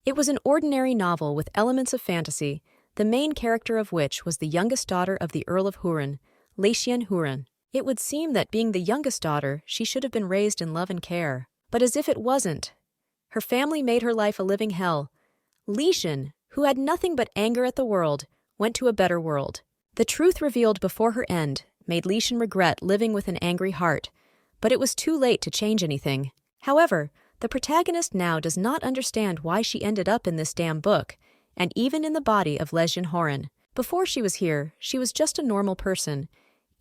It was an ordinary novel with elements of fantasy, the main character of which was the youngest daughter of the Earl of Huron, Latian Huron. It would seem that being the youngest daughter, she should have been raised in love and care. But as if it wasn't. Her family made her life a living hell. Latian, who had nothing but anger at the world, went to a better world. The truth revealed before her end made Latian regret living with an angry heart, but it was too late to change anything. However, the protagonist now does not understand why she ended up in this damn book, and even in the body of Lesian Horan. Before she was here, she was just a normal person,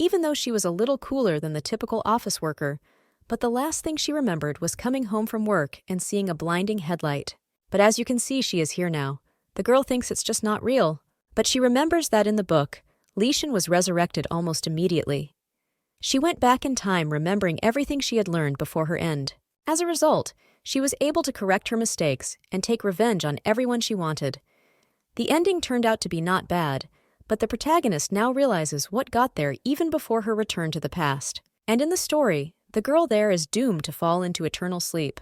even though she was a little cooler than the typical office worker, but the last thing she remembered was coming home from work and seeing a blinding headlight. But as you can see, she is here now. The girl thinks it's just not real, but she remembers that in the book, Latian was resurrected almost immediately. She went back in time remembering everything she had learned before her end. As a result, she was able to correct her mistakes and take revenge on everyone she wanted. The ending turned out to be not bad, but the protagonist now realizes what got there even before her return to the past. And in the story, the girl there is doomed to fall into eternal sleep.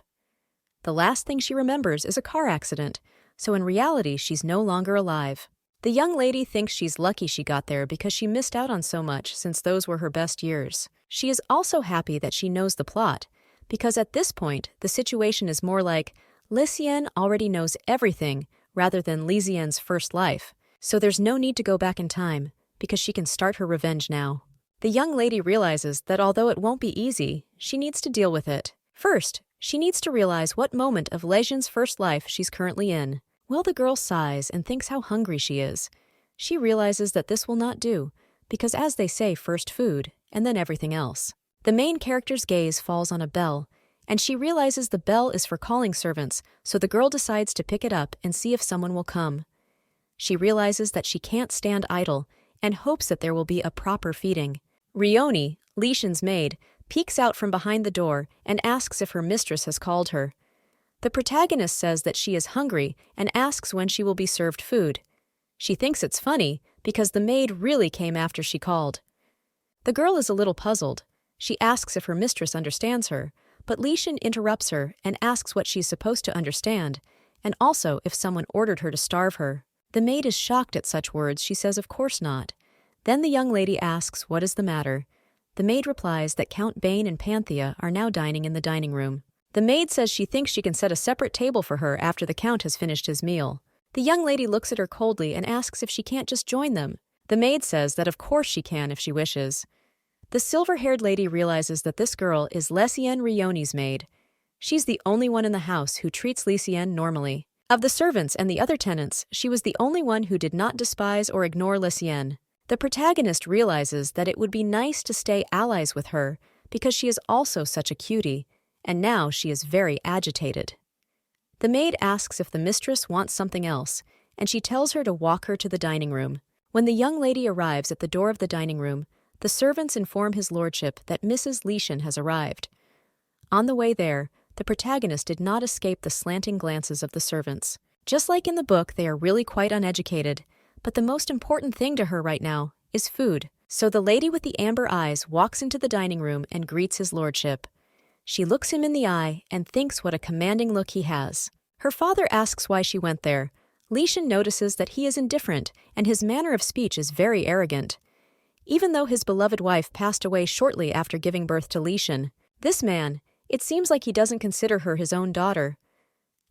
The last thing she remembers is a car accident, so in reality she's no longer alive. The young lady thinks she's lucky she got there because she missed out on so much since those were her best years. She is also happy that she knows the plot, because at this point the situation is more like Lisienne already knows everything rather than Lisienne's first life, so there's no need to go back in time because she can start her revenge now. The young lady realizes that although it won't be easy, she needs to deal with it. First, she needs to realize what moment of Lesienne's first life she's currently in. While the girl sighs and thinks how hungry she is, she realizes that this will not do, because as they say, first food, and then everything else. The main character's gaze falls on a bell, and she realizes the bell is for calling servants, so the girl decides to pick it up and see if someone will come. She realizes that she can't stand idle, and hopes that there will be a proper feeding. Rioni, Latian's maid, peeks out from behind the door and asks if her mistress has called her. The protagonist says that she is hungry and asks when she will be served food. She thinks it's funny because the maid really came after she called. The girl is a little puzzled. She asks if her mistress understands her, but Latian interrupts her and asks what she's supposed to understand, and also if someone ordered her to starve her. The maid is shocked at such words. She says of course not. Then the young lady asks what is the matter. The maid replies that Count Bane and Panthea are now dining in the dining room. The maid says she thinks she can set a separate table for her after the Count has finished his meal. The young lady looks at her coldly and asks if she can't just join them. The maid says that of course she can if she wishes. The silver-haired lady realizes that this girl is Lesienne Rioni's maid. She's the only one in the house who treats Lesienne normally. Of the servants and the other tenants, she was the only one who did not despise or ignore Lesienne. The protagonist realizes that it would be nice to stay allies with her because she is also such a cutie, and now she is very agitated. The maid asks if the mistress wants something else, and she tells her to walk her to the dining room. When the young lady arrives at the door of the dining room, the servants inform his lordship that Mrs. Latian has arrived. On the way there, the protagonist did not escape the slanting glances of the servants. Just like in the book, they are really quite uneducated, but the most important thing to her right now is food. So the lady with the amber eyes walks into the dining room and greets his lordship. She looks him in the eye and thinks what a commanding look he has. Her father asks why she went there. Latian notices that he is indifferent and his manner of speech is very arrogant. Even though his beloved wife passed away shortly after giving birth to Latian, this man, it seems like he doesn't consider her his own daughter.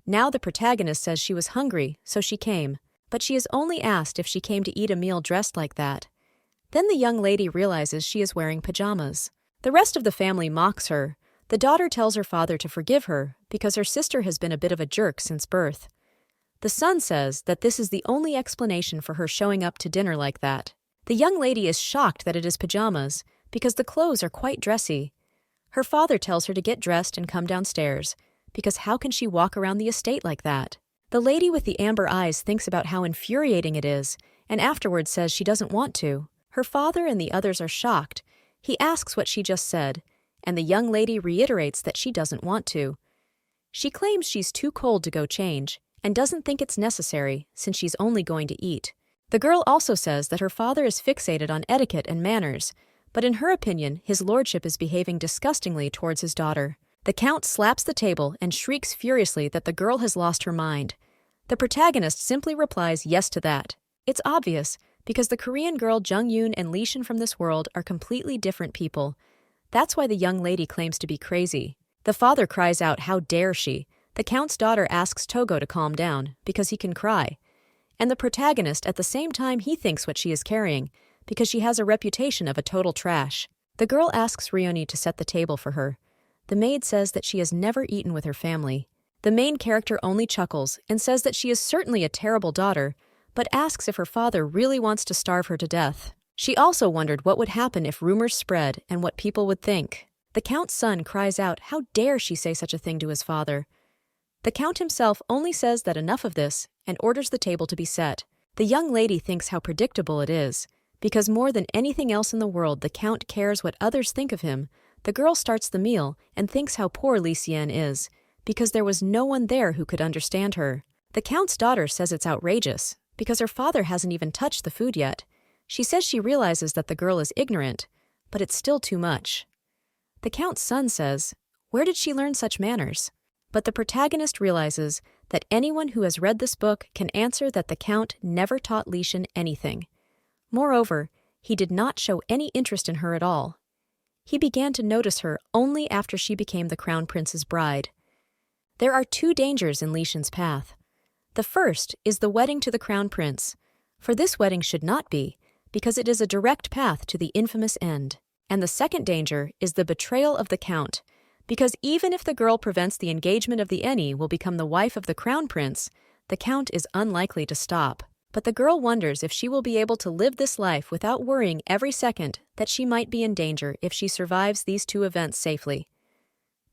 Now the protagonist says she was hungry, so she came, but she is only asked if she came to eat a meal dressed like that. Then the young lady realizes she is wearing pajamas. The rest of the family mocks her. The daughter tells her father to forgive her because her sister has been a bit of a jerk since birth. The son says that this is the only explanation for her showing up to dinner like that. The young lady is shocked that it is pajamas because the clothes are quite dressy. Her father tells her to get dressed and come downstairs because how can she walk around the estate like that? The lady with the amber eyes thinks about how infuriating it is and afterwards says she doesn't want to. Her father and the others are shocked. He asks what she just said, and the young lady reiterates that she doesn't want to. She claims she's too cold to go change and doesn't think it's necessary since she's only going to eat. The girl also says that her father is fixated on etiquette and manners, but in her opinion, his lordship is behaving disgustingly towards his daughter. The Count slaps the table and shrieks furiously that the girl has lost her mind. The protagonist simply replies yes to that. It's obvious, because the Korean girl Jung-yoon and Lee-shin from this world are completely different people. That's why the young lady claims to be crazy. The father cries out, "How dare she?" The count's daughter asks Togo to calm down, because he can cry. And the protagonist, at the same time, he thinks what she is carrying, because she has a reputation of a total trash. The girl asks Ryoni to set the table for her. The maid says that she has never eaten with her family. The main character only chuckles and says that she is certainly a terrible daughter, but asks if her father really wants to starve her to death. She also wondered what would happen if rumors spread and what people would think. The count's son cries out, "How dare she say such a thing to his father?" The count himself only says that enough of this and orders the table to be set. The young lady thinks how predictable it is, because more than anything else in the world the count cares what others think of him. The girl starts the meal and thinks how poor Lee Sien is, because there was no one there who could understand her. The count's daughter says it's outrageous, because her father hasn't even touched the food yet. She says she realizes that the girl is ignorant, but it's still too much. The count's son says, "Where did she learn such manners?" But the protagonist realizes that anyone who has read this book can answer that the count never taught Lee-shin anything. Moreover, he did not show any interest in her at all. He began to notice her only after she became the crown prince's bride. There are two dangers in Lee-shin's path. The first is the wedding to the crown prince, for this wedding should not be, because it is a direct path to the infamous end. And the second danger is the betrayal of the count, because even if the girl prevents the engagement of the Eni will become the wife of the crown prince, the count is unlikely to stop. But the girl wonders if she will be able to live this life without worrying every second that she might be in danger if she survives these two events safely.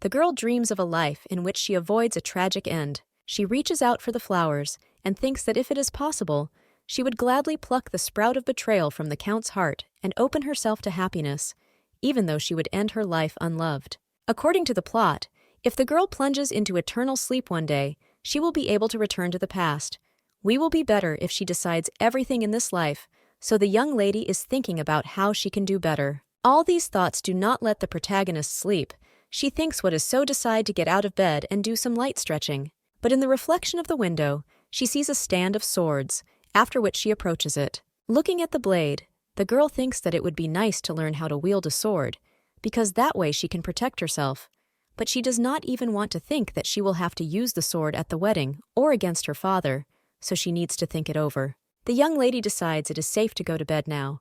The girl dreams of a life in which she avoids a tragic end. She reaches out for the flowers and thinks that if it is possible, she would gladly pluck the sprout of betrayal from the count's heart and open herself to happiness, even though she would end her life unloved. According to the plot, if the girl plunges into eternal sleep one day, she will be able to return to the past. We will be better if she decides everything in this life, so the young lady is thinking about how she can do better. All these thoughts do not let the protagonist sleep. She thinks what is so decide to get out of bed and do some light stretching. But in the reflection of the window, she sees a stand of swords, after which she approaches it. Looking at the blade, the girl thinks that it would be nice to learn how to wield a sword, because that way she can protect herself. But she does not even want to think that she will have to use the sword at the wedding or against her father, so she needs to think it over. The young lady decides it is safe to go to bed now.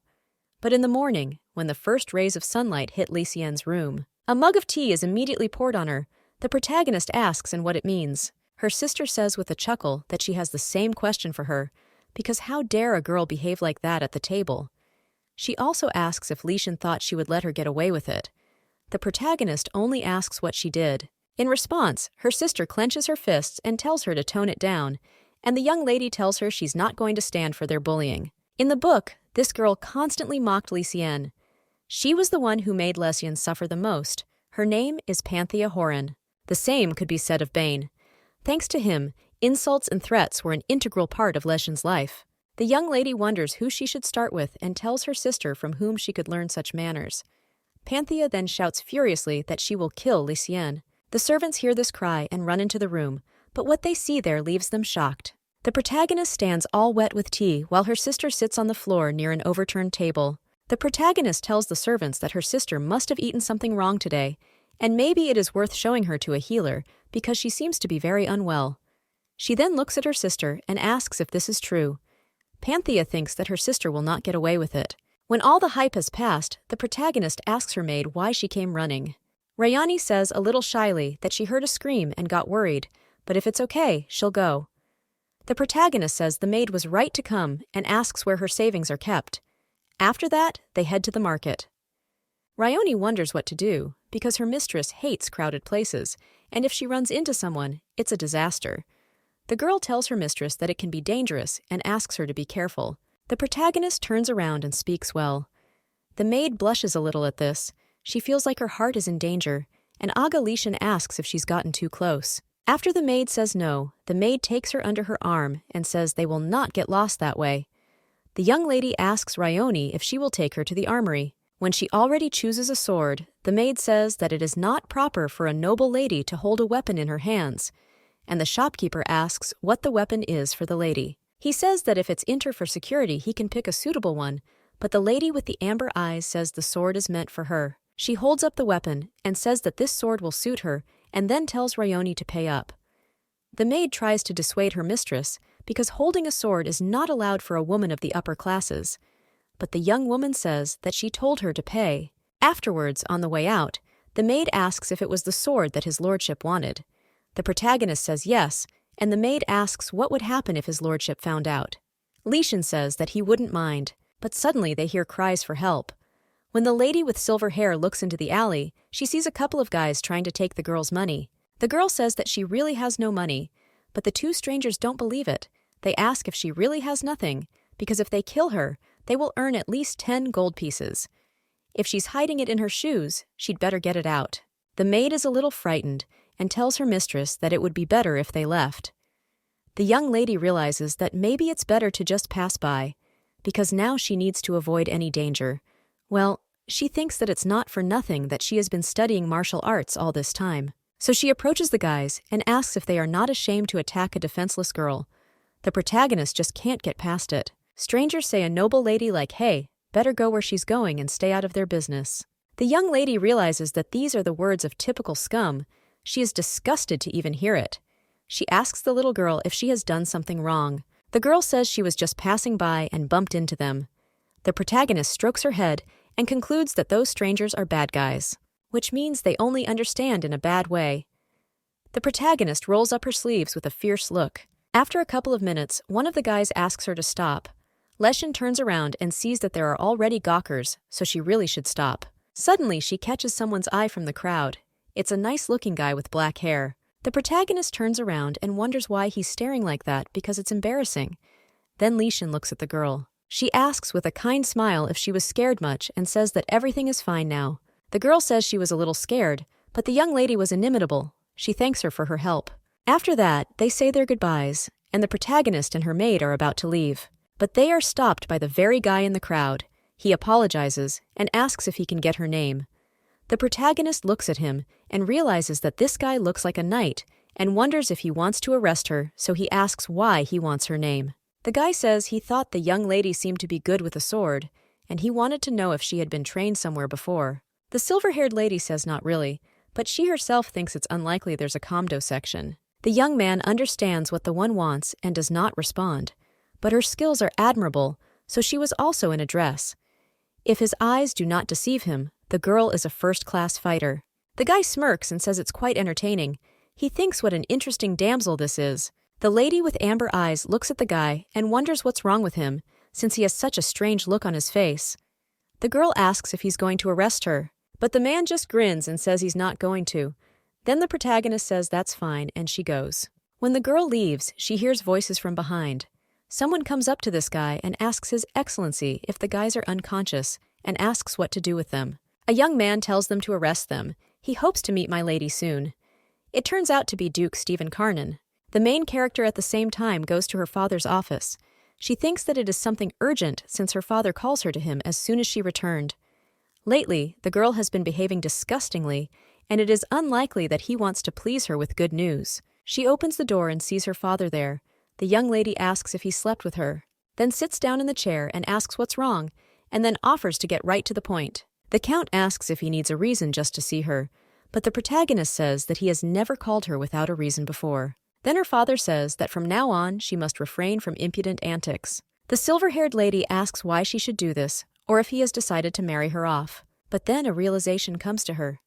But in the morning, when the first rays of sunlight hit Lee Sien's room, a mug of tea is immediately poured on her. The protagonist asks and what it means. Her sister says with a chuckle that she has the same question for her, because how dare a girl behave like that at the table? She also asks if Lee-shin thought she would let her get away with it. The protagonist only asks what she did. In response, her sister clenches her fists and tells her to tone it down, and the young lady tells her she's not going to stand for their bullying. In the book, this girl constantly mocked Lee Sien. She was the one who made Lesyen suffer the most. Her name is Panthea Horan. The same could be said of Bane. Thanks to him, insults and threats were an integral part of Lesyen's life. The young lady wonders who she should start with and tells her sister from whom she could learn such manners. Panthea then shouts furiously that she will kill Lee Sien. The servants hear this cry and run into the room, but what they see there leaves them shocked. The protagonist stands all wet with tea while her sister sits on the floor near an overturned table. The protagonist tells the servants that her sister must have eaten something wrong today, and maybe it is worth showing her to a healer because she seems to be very unwell. She then looks at her sister and asks if this is true. Panthea thinks that her sister will not get away with it. When all the hype has passed, the protagonist asks her maid why she came running. Rayani says a little shyly that she heard a scream and got worried, but if it's okay, she'll go. The protagonist says the maid was right to come and asks where her savings are kept. After that, they head to the market. Ryoni wonders what to do, because her mistress hates crowded places, and if she runs into someone, it's a disaster. The girl tells her mistress that it can be dangerous and asks her to be careful. The protagonist turns around and speaks well. The maid blushes a little at this. She feels like her heart is in danger, and Aga Lee-shin asks if she's gotten too close. After the maid says no, the maid takes her under her arm and says they will not get lost that way. The young lady asks Ryoni if she will take her to the armory. When she already chooses a sword, the maid says that it is not proper for a noble lady to hold a weapon in her hands, and the shopkeeper asks what the weapon is for the lady. He says that if it's inter for security, he can pick a suitable one, but the lady with the amber eyes says the sword is meant for her. She holds up the weapon and says that this sword will suit her, and then tells Rayoni to pay up. The maid tries to dissuade her mistress because holding a sword is not allowed for a woman of the upper classes, but the young woman says that she told her to pay. Afterwards, on the way out, the maid asks if it was the sword that his lordship wanted. The protagonist says yes, and the maid asks what would happen if his lordship found out. Lishan says that he wouldn't mind, but suddenly they hear cries for help. When the lady with silver hair looks into the alley, she sees a couple of guys trying to take the girl's money. The girl says that she really has no money, but the two strangers don't believe it. They ask if she really has nothing, because if they kill her, they will earn at least 10 gold pieces. If she's hiding it in her shoes, she'd better get it out. The maid is a little frightened and tells her mistress that it would be better if they left. The young lady realizes that maybe it's better to just pass by, because now she needs to avoid any danger. Well, she thinks that it's not for nothing that she has been studying martial arts all this time. So she approaches the guys and asks if they are not ashamed to attack a defenseless girl. The protagonist just can't get past it. Strangers say a noble lady like, "Hey, better go where she's going and stay out of their business." The young lady realizes that these are the words of typical scum. She is disgusted to even hear it. She asks the little girl if she has done something wrong. The girl says she was just passing by and bumped into them. The protagonist strokes her head and concludes that those strangers are bad guys, which means they only understand in a bad way. The protagonist rolls up her sleeves with a fierce look. After a couple of minutes, one of the guys asks her to stop. Leshin turns around and sees that there are already gawkers, so she really should stop. Suddenly, she catches someone's eye from the crowd. It's a nice-looking guy with black hair. The protagonist turns around and wonders why he's staring like that because it's embarrassing. Then Lishan looks at the girl. She asks with a kind smile if she was scared much and says that everything is fine now. The girl says she was a little scared, but the young lady was inimitable. She thanks her for her help. After that, they say their goodbyes, and the protagonist and her maid are about to leave. But they are stopped by the very guy in the crowd. He apologizes and asks if he can get her name. The protagonist looks at him and realizes that this guy looks like a knight and wonders if he wants to arrest her, so he asks why he wants her name. The guy says he thought the young lady seemed to be good with a sword, and he wanted to know if she had been trained somewhere before. The silver-haired lady says not really, but she herself thinks it's unlikely there's a comdo section. The young man understands what the one wants and does not respond, but her skills are admirable, so she was also in a dress. If his eyes do not deceive him, the girl is a first-class fighter. The guy smirks and says it's quite entertaining. He thinks what an interesting damsel this is. The lady with amber eyes looks at the guy and wonders what's wrong with him, since he has such a strange look on his face. The girl asks if he's going to arrest her, but the man just grins and says he's not going to. Then the protagonist says that's fine, and she goes. When the girl leaves, she hears voices from behind. Someone comes up to this guy and asks His Excellency if the guys are unconscious, and asks what to do with them. A young man tells them to arrest them. He hopes to meet my lady soon. It turns out to be Duke Stephen Carnan. The main character at the same time goes to her father's office. She thinks that it is something urgent since her father calls her to him as soon as she returned. Lately, the girl has been behaving disgustingly, and it is unlikely that he wants to please her with good news. She opens the door and sees her father there. The young lady asks if he slept with her, then sits down in the chair and asks what's wrong, and then offers to get right to the point. The count asks if he needs a reason just to see her, but the protagonist says that he has never called her without a reason before. Then her father says that from now on she must refrain from impudent antics. The silver-haired lady asks why she should do this, or if he has decided to marry her off. But then a realization comes to her,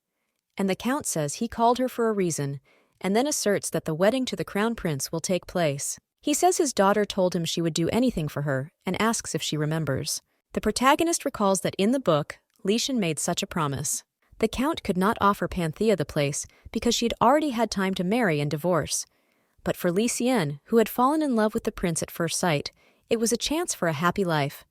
and the count says he called her for a reason, and then asserts that the wedding to the crown prince will take place. He says his daughter told him she would do anything for her, and asks if she remembers. The protagonist recalls that in the book, Lishan made such a promise. The count could not offer Panthea the place because she had already had time to marry and divorce. But for Li Xian, who had fallen in love with the prince at first sight, it was a chance for a happy life.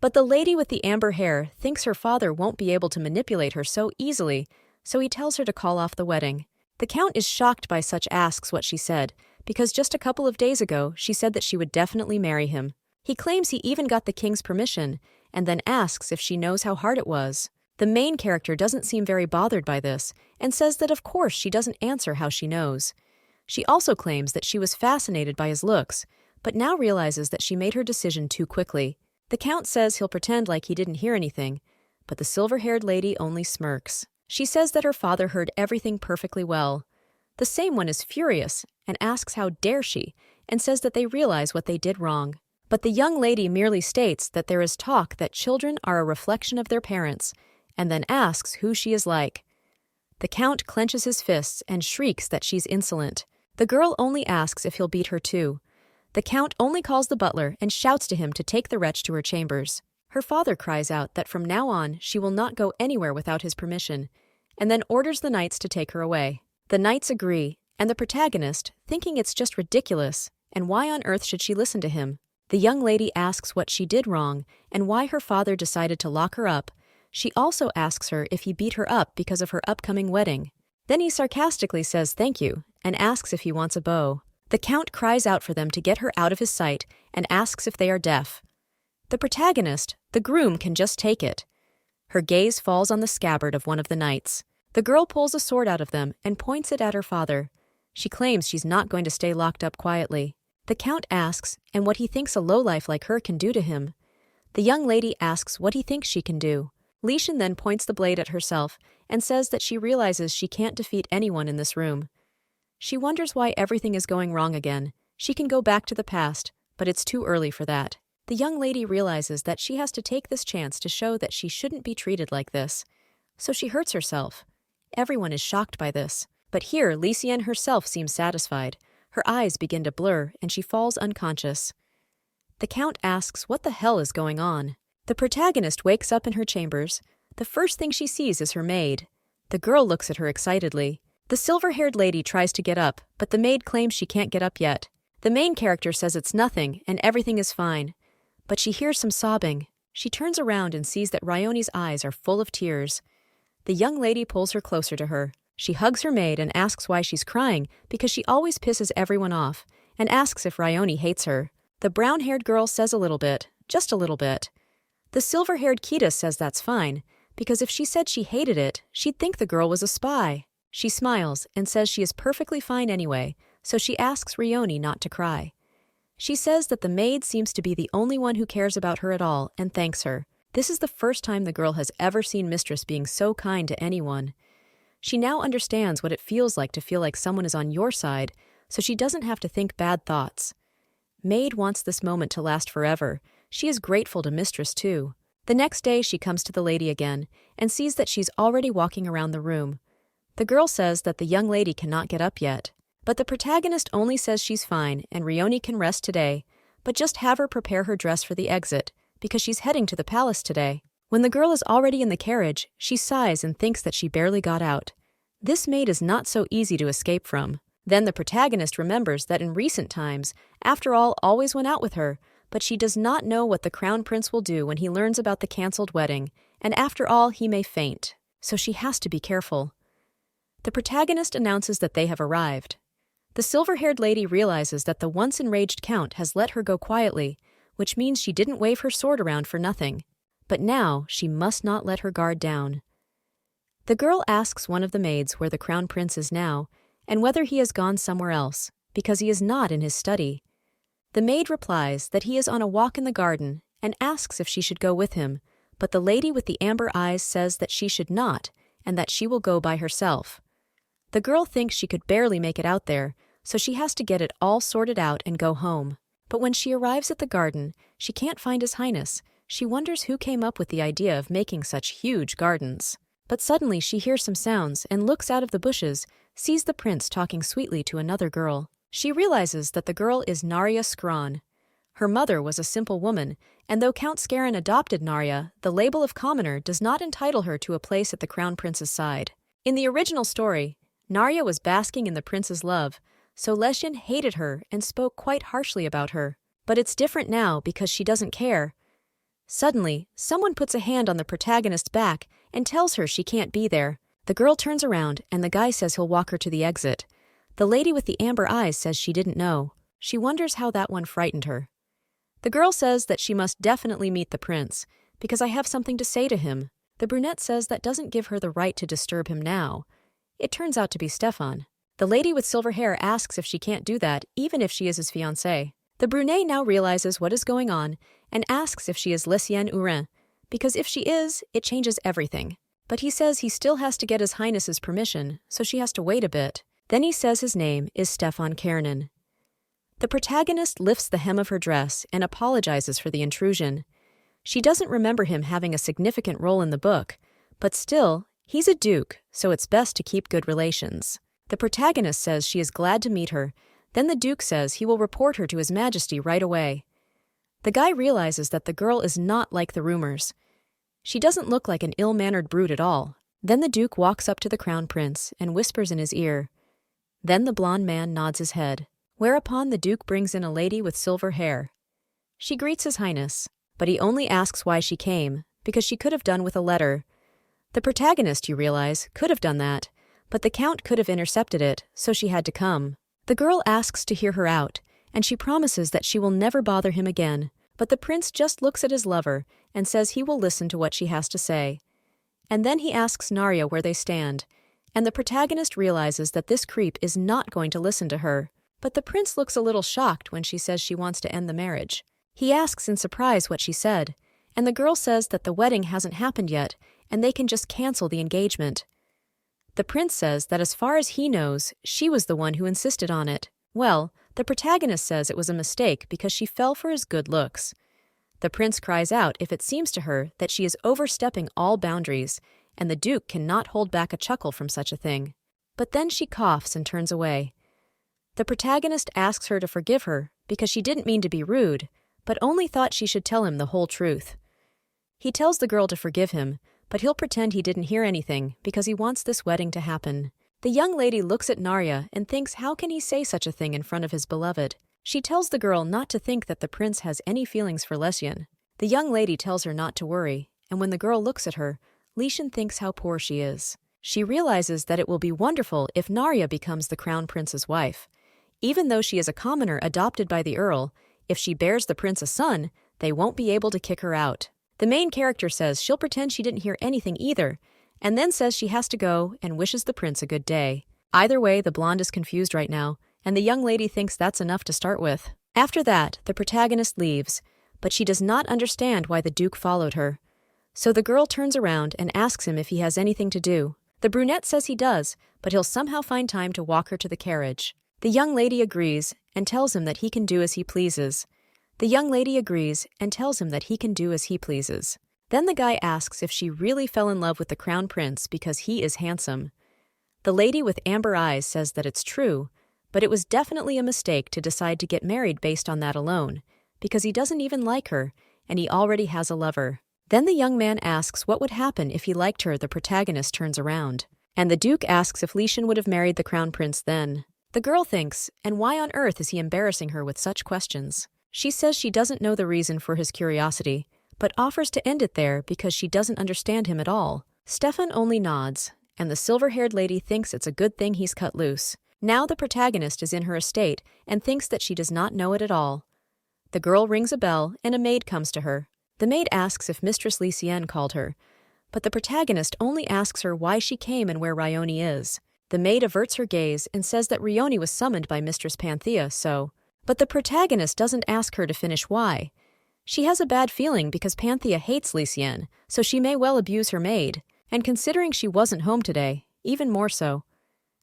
But the lady with the amber hair thinks her father won't be able to manipulate her so easily, so he tells her to call off the wedding. The count is shocked by such asks what she said, because just a couple of days ago she said that she would definitely marry him. He claims he even got the king's permission, and then asks if she knows how hard it was. The main character doesn't seem very bothered by this, and says that of course she doesn't answer how she knows. She also claims that she was fascinated by his looks, but now realizes that she made her decision too quickly. The Count says he'll pretend like he didn't hear anything, but the silver-haired lady only smirks. She says that her father heard everything perfectly well. The same one is furious and asks how dare she, and says that they realize what they did wrong. But the young lady merely states that there is talk that children are a reflection of their parents, and then asks who she is like. The Count clenches his fists and shrieks that she's insolent. The girl only asks if he'll beat her too. The Count only calls the butler and shouts to him to take the wretch to her chambers. Her father cries out that from now on she will not go anywhere without his permission, and then orders the knights to take her away. The knights agree, and the protagonist, thinking it's just ridiculous, and why on earth should she listen to him? The young lady asks what she did wrong and why her father decided to lock her up. She also asks her if he beat her up because of her upcoming wedding. Then he sarcastically says thank you and asks if he wants a bow. The Count cries out for them to get her out of his sight and asks if they are deaf. The protagonist, the groom, can just take it. Her gaze falls on the scabbard of one of the knights. The girl pulls a sword out of them and points it at her father. She claims she's not going to stay locked up quietly. The Count asks and what he thinks a lowlife like her can do to him. The young lady asks what he thinks she can do. Lishan then points the blade at herself and says that she realizes she can't defeat anyone in this room. She wonders why everything is going wrong again. She can go back to the past, but it's too early for that. The young lady realizes that she has to take this chance to show that she shouldn't be treated like this. So she hurts herself. Everyone is shocked by this. But here, Lysiane herself seems satisfied. Her eyes begin to blur, and she falls unconscious. The Count asks what the hell is going on. The protagonist wakes up in her chambers. The first thing she sees is her maid. The girl looks at her excitedly. The silver-haired lady tries to get up, but the maid claims she can't get up yet. The main character says it's nothing, and everything is fine. But she hears some sobbing. She turns around and sees that Ryone's eyes are full of tears. The young lady pulls her closer to her. She hugs her maid and asks why she's crying because she always pisses everyone off, and asks if Ryone hates her. The brown-haired girl says a little bit, just a little bit. The silver-haired Kita says that's fine, because if she said she hated it, she'd think the girl was a spy. She smiles and says she is perfectly fine anyway, so she asks Ryone not to cry. She says that the maid seems to be the only one who cares about her at all and thanks her. This is the first time the girl has ever seen Mistress being so kind to anyone. She now understands what it feels like to feel like someone is on your side, so she doesn't have to think bad thoughts. Maid wants this moment to last forever. She is grateful to Mistress too. The next day she comes to the lady again and sees that she's already walking around the room. The girl says that the young lady cannot get up yet. But the protagonist only says she's fine and Ryone can rest today, but just have her prepare her dress for the exit, because she's heading to the palace today. When the girl is already in the carriage, she sighs and thinks that she barely got out. This maid is not so easy to escape from. Then the protagonist remembers that in recent times, After All always went out with her, but she does not know what the crown prince will do when he learns about the cancelled wedding, and after all he may faint, so she has to be careful. The protagonist announces that they have arrived. The silver-haired lady realizes that the once enraged count has let her go quietly, which means she didn't wave her sword around for nothing. But now she must not let her guard down. The girl asks one of the maids where the crown prince is now, and whether he has gone somewhere else, because he is not in his study. The maid replies that he is on a walk in the garden and asks if she should go with him, but the lady with the amber eyes says that she should not, and that she will go by herself. The girl thinks she could barely make it out there, so she has to get it all sorted out and go home. But when she arrives at the garden, she can't find His Highness. She wonders who came up with the idea of making such huge gardens. But suddenly she hears some sounds and looks out of the bushes, sees the prince talking sweetly to another girl. She realizes that the girl is Narya Skran. Her mother was a simple woman, and though Count Scaran adopted Narya, the label of commoner does not entitle her to a place at the crown prince's side. In the original story, Narya was basking in the prince's love, so Lesyan hated her and spoke quite harshly about her. But it's different now because she doesn't care. Suddenly, someone puts a hand on the protagonist's back and tells her she can't be there. The girl turns around and the guy says he'll walk her to the exit. The lady with the amber eyes says she didn't know. She wonders how that one frightened her. The girl says that she must definitely meet the prince, because I have something to say to him. The brunette says that doesn't give her the right to disturb him now. It turns out to be Stefan. The lady with silver hair asks if she can't do that, even if she is his fiancée. The brunette now realizes what is going on and asks if she is Lysiane Hurin, because if she is, it changes everything. But he says he still has to get His Highness's permission, so she has to wait a bit. Then he says his name is Stefan Karanin. The protagonist lifts the hem of her dress and apologizes for the intrusion. She doesn't remember him having a significant role in the book, but still, he's a duke, so it's best to keep good relations. The protagonist says she is glad to meet her, then the duke says he will report her to His Majesty right away. The guy realizes that the girl is not like the rumors. She doesn't look like an ill-mannered brute at all. Then the duke walks up to the crown prince and whispers in his ear. Then the blonde man nods his head, whereupon the duke brings in a lady with silver hair. She greets His Highness, but he only asks why she came, because she could have done with a letter. The protagonist, you realize, could have done that, but the count could have intercepted it, so she had to come. The girl asks to hear her out, and she promises that she will never bother him again, but the prince just looks at his lover and says he will listen to what she has to say. And then he asks Narya where they stand, and the protagonist realizes that this creep is not going to listen to her, but the prince looks a little shocked when she says she wants to end the marriage. He asks in surprise what she said, and the girl says that the wedding hasn't happened yet, and they can just cancel the engagement. The prince says that as far as he knows, she was the one who insisted on it. Well, the protagonist says it was a mistake because she fell for his good looks. The prince cries out if it seems to her that she is overstepping all boundaries, and the duke cannot hold back a chuckle from such a thing. But then she coughs and turns away. The protagonist asks her to forgive her because she didn't mean to be rude, but only thought she should tell him the whole truth. He tells the girl to forgive him, but he'll pretend he didn't hear anything because he wants this wedding to happen. The young lady looks at Narya and thinks how can he say such a thing in front of his beloved. She tells the girl not to think that the prince has any feelings for Lysiane. The young lady tells her not to worry, and when the girl looks at her, Lysiane thinks how poor she is. She realizes that it will be wonderful if Narya becomes the crown prince's wife. Even though she is a commoner adopted by the earl, if she bears the prince a son, they won't be able to kick her out. The main character says she'll pretend she didn't hear anything either, and then says she has to go and wishes the prince a good day. Either way, the blonde is confused right now, and the young lady thinks that's enough to start with. After that, the protagonist leaves, but she does not understand why the duke followed her. So the girl turns around and asks him if he has anything to do. The brunette says he does, but he'll somehow find time to walk her to the carriage. The young lady agrees and tells him that he can do as he pleases. The young lady agrees and tells him that he can do as he pleases. Then the guy asks if she really fell in love with the crown prince because he is handsome. The lady with amber eyes says that it's true, but it was definitely a mistake to decide to get married based on that alone, because he doesn't even like her, and he already has a lover. Then the young man asks what would happen if he liked her. The protagonist turns around, and the duke asks if Lysiane would have married the crown prince then. The girl thinks, and why on earth is he embarrassing her with such questions? She says she doesn't know the reason for his curiosity, but offers to end it there because she doesn't understand him at all. Stefan only nods, and the silver-haired lady thinks it's a good thing he's cut loose. Now the protagonist is in her estate and thinks that she does not know it at all. The girl rings a bell and a maid comes to her. The maid asks if Mistress Lysiane called her, but the protagonist only asks her why she came and where Rione is. The maid averts her gaze and says that Rione was summoned by Mistress Panthea, so... But the protagonist doesn't ask her to finish why. She has a bad feeling because Panthea hates Lysiane, so she may well abuse her maid, and considering she wasn't home today, even more so.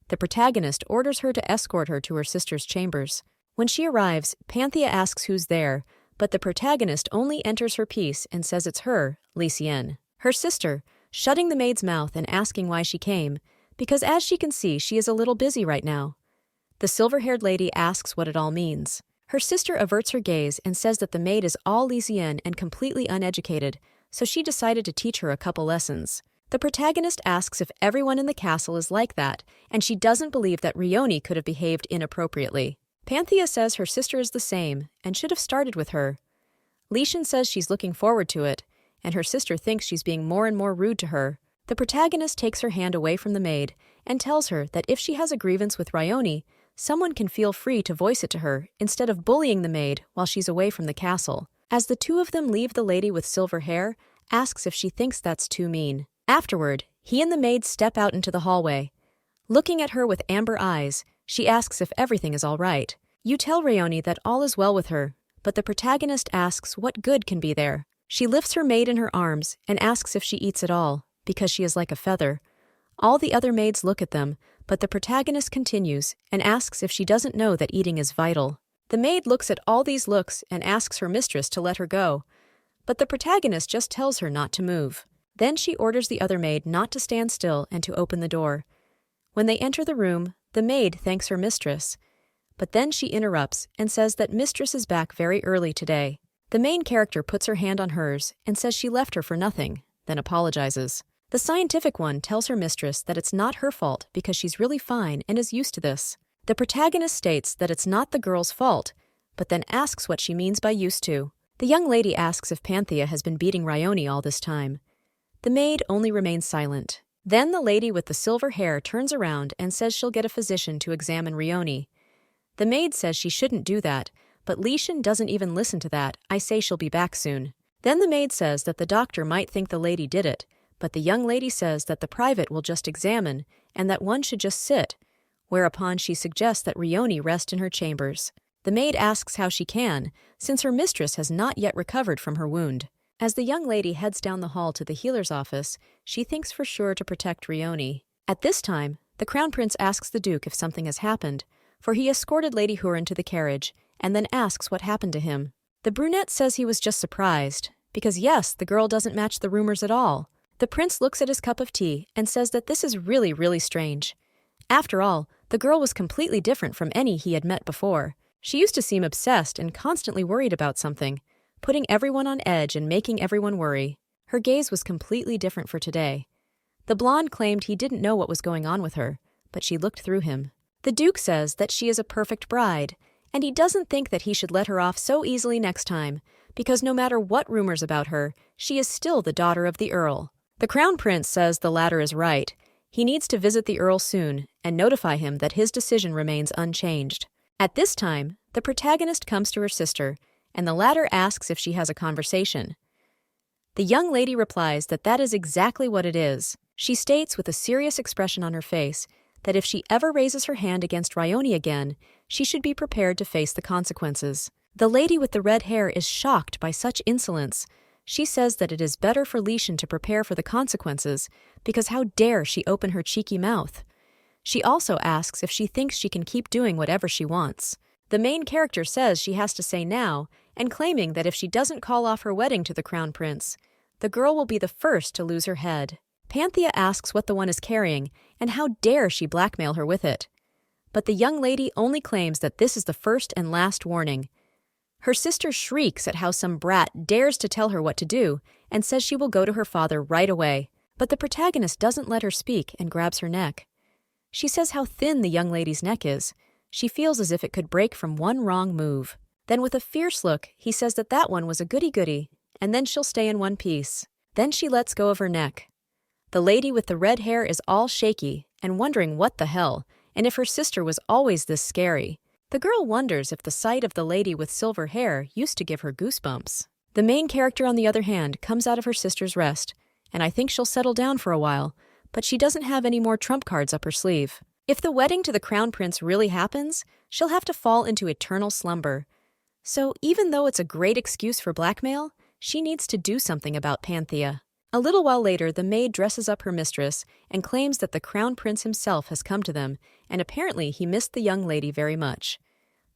The protagonist orders her to escort her to her sister's chambers. When she arrives, Panthea asks who's there, but the protagonist only enters her piece and says it's her, Lysiane, her sister, shutting the maid's mouth and asking why she came, because as she can see, she is a little busy right now. The silver-haired lady asks what it all means. Her sister averts her gaze and says that the maid is all Lysiane and completely uneducated, so she decided to teach her a couple lessons. The protagonist asks if everyone in the castle is like that, and she doesn't believe that Rione could have behaved inappropriately. Panthea says her sister is the same, and should have started with her. Lysiane says she's looking forward to it, and her sister thinks she's being more and more rude to her. The protagonist takes her hand away from the maid and tells her that if she has a grievance with Rione, someone can feel free to voice it to her instead of bullying the maid while she's away from the castle. As the two of them leave, the lady with silver hair asks if she thinks that's too mean. Afterward, he and the maid step out into the hallway. Looking at her with amber eyes, she asks if everything is all right. You tell Rayoni that all is well with her, but the protagonist asks what good can be there. She lifts her maid in her arms and asks if she eats at all, because she is like a feather. All the other maids look at them, but the protagonist continues and asks if she doesn't know that eating is vital. The maid looks at all these looks and asks her mistress to let her go, but the protagonist just tells her not to move. Then she orders the other maid not to stand still and to open the door. When they enter the room, the maid thanks her mistress, but then she interrupts and says that mistress is back very early today. The main character puts her hand on hers and says she left her for nothing, then apologizes. The scientific one tells her mistress that it's not her fault because she's really fine and is used to this. The protagonist states that it's not the girl's fault, but then asks what she means by used to. The young lady asks if Panthea has been beating Rayoni all this time. The maid only remains silent. Then the lady with the silver hair turns around and says she'll get a physician to examine Rayoni. The maid says she shouldn't do that, but Lishan doesn't even listen to that. I say she'll be back soon. Then the maid says that the doctor might think the lady did it, but the young lady says that the private will just examine and that one should just sit, whereupon she suggests that Rayoni rest in her chambers. The maid asks how she can, since her mistress has not yet recovered from her wound. As the young lady heads down the hall to the healer's office, she thinks for sure to protect Rayoni. At this time, the crown prince asks the duke if something has happened, for he escorted Lady Hurin to the carriage and then asks what happened to him. The brunette says he was just surprised, because yes, the girl doesn't match the rumors at all. The prince looks at his cup of tea and says that this is really, really strange. After all, the girl was completely different from any he had met before. She used to seem obsessed and constantly worried about something, putting everyone on edge and making everyone worry. Her gaze was completely different for today. The blonde claimed he didn't know what was going on with her, but she looked through him. The duke says that she is a perfect bride, and he doesn't think that he should let her off so easily next time, because no matter what rumors about her, she is still the daughter of the earl. The crown prince says the latter is right. He needs to visit the earl soon and notify him that his decision remains unchanged. At this time, the protagonist comes to her sister, and the latter asks if she has a conversation. The young lady replies that that is exactly what it is. She states with a serious expression on her face that if she ever raises her hand against Rayoni again, she should be prepared to face the consequences. The lady with the red hair is shocked by such insolence. She says that it is better for Lishan to prepare for the consequences, because how dare she open her cheeky mouth? She also asks if she thinks she can keep doing whatever she wants. The main character says she has to say now, and claiming that if she doesn't call off her wedding to the crown prince, the girl will be the first to lose her head. Panthea asks what the one is carrying, and how dare she blackmail her with it. But the young lady only claims that this is the first and last warning. Her sister shrieks at how some brat dares to tell her what to do and says she will go to her father right away. But the protagonist doesn't let her speak and grabs her neck. She says how thin the young lady's neck is. She feels as if it could break from one wrong move. Then with a fierce look, he says that that one was a goody-goody, and then she'll stay in one piece. Then she lets go of her neck. The lady with the red hair is all shaky and wondering what the hell, and if her sister was always this scary. The girl wonders if the sight of the lady with silver hair used to give her goosebumps. The main character, on the other hand, comes out of her sister's rest, and I think she'll settle down for a while, but she doesn't have any more trump cards up her sleeve. If the wedding to the crown prince really happens, she'll have to fall into eternal slumber. So even though it's a great excuse for blackmail, she needs to do something about Panthea. A little while later, the maid dresses up her mistress and claims that the crown prince himself has come to them, and apparently he missed the young lady very much.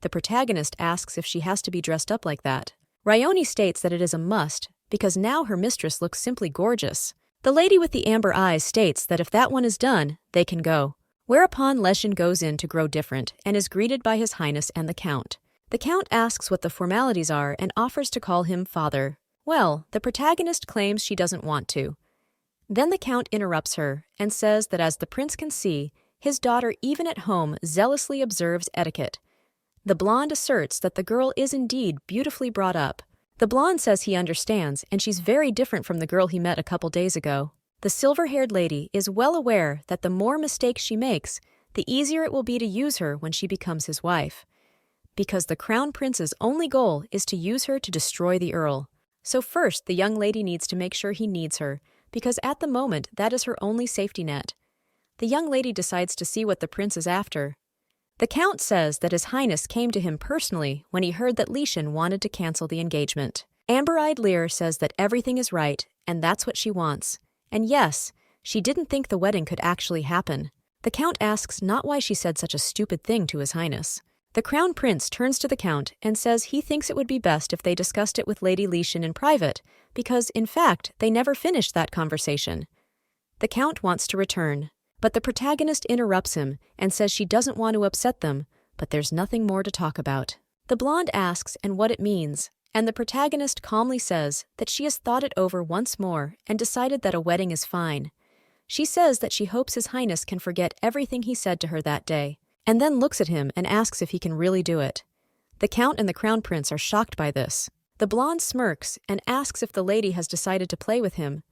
The protagonist asks if she has to be dressed up like that. Rayoni states that it is a must, because now her mistress looks simply gorgeous. The lady with the amber eyes states that if that one is done, they can go. Whereupon Leshin goes in to grow different and is greeted by His Highness and the Count. The Count asks what the formalities are and offers to call him father. Well, the protagonist claims she doesn't want to. Then the Count interrupts her and says that as the prince can see, his daughter even at home zealously observes etiquette. The blonde asserts that the girl is indeed beautifully brought up. The blonde says he understands, and she's very different from the girl he met a couple days ago. The silver-haired lady is well aware that the more mistakes she makes, the easier it will be to use her when she becomes his wife. Because the crown prince's only goal is to use her to destroy the earl. So first, the young lady needs to make sure he needs her, because at the moment, that is her only safety net. the young lady decides to see what the prince is after. The count says that His Highness came to him personally when he heard that Lishan wanted to cancel the engagement. Amber-eyed Lear says that everything is right, and that's what she wants. And yes, she didn't think the wedding could actually happen. The count asks not why she said such a stupid thing to His Highness. The crown prince turns to the count and says he thinks it would be best if they discussed it with Lady Lishan in private, because, in fact, they never finished that conversation. The count wants to return, but the protagonist interrupts him and says she doesn't want to upset them, but there's nothing more to talk about. The blonde asks and what it means, and the protagonist calmly says that she has thought it over once more and decided that a wedding is fine. She says that she hopes His Highness can forget everything he said to her that day, and then looks at him and asks if he can really do it. The count and the crown prince are shocked by this. The blonde smirks and asks if the lady has decided to play with him.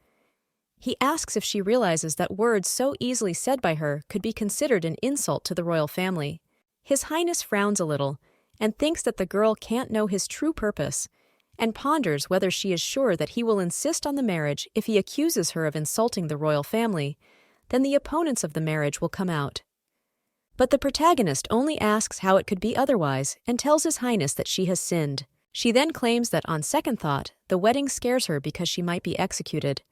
He asks if she realizes that words so easily said by her could be considered an insult to the royal family. His Highness frowns a little and thinks that the girl can't know his true purpose, and ponders whether she is sure that he will insist on the marriage if he accuses her of insulting the royal family. Then the opponents of the marriage will come out. But the protagonist only asks how it could be otherwise and tells His Highness that she has sinned. She then claims that on second thought, the wedding scares her because she might be executed.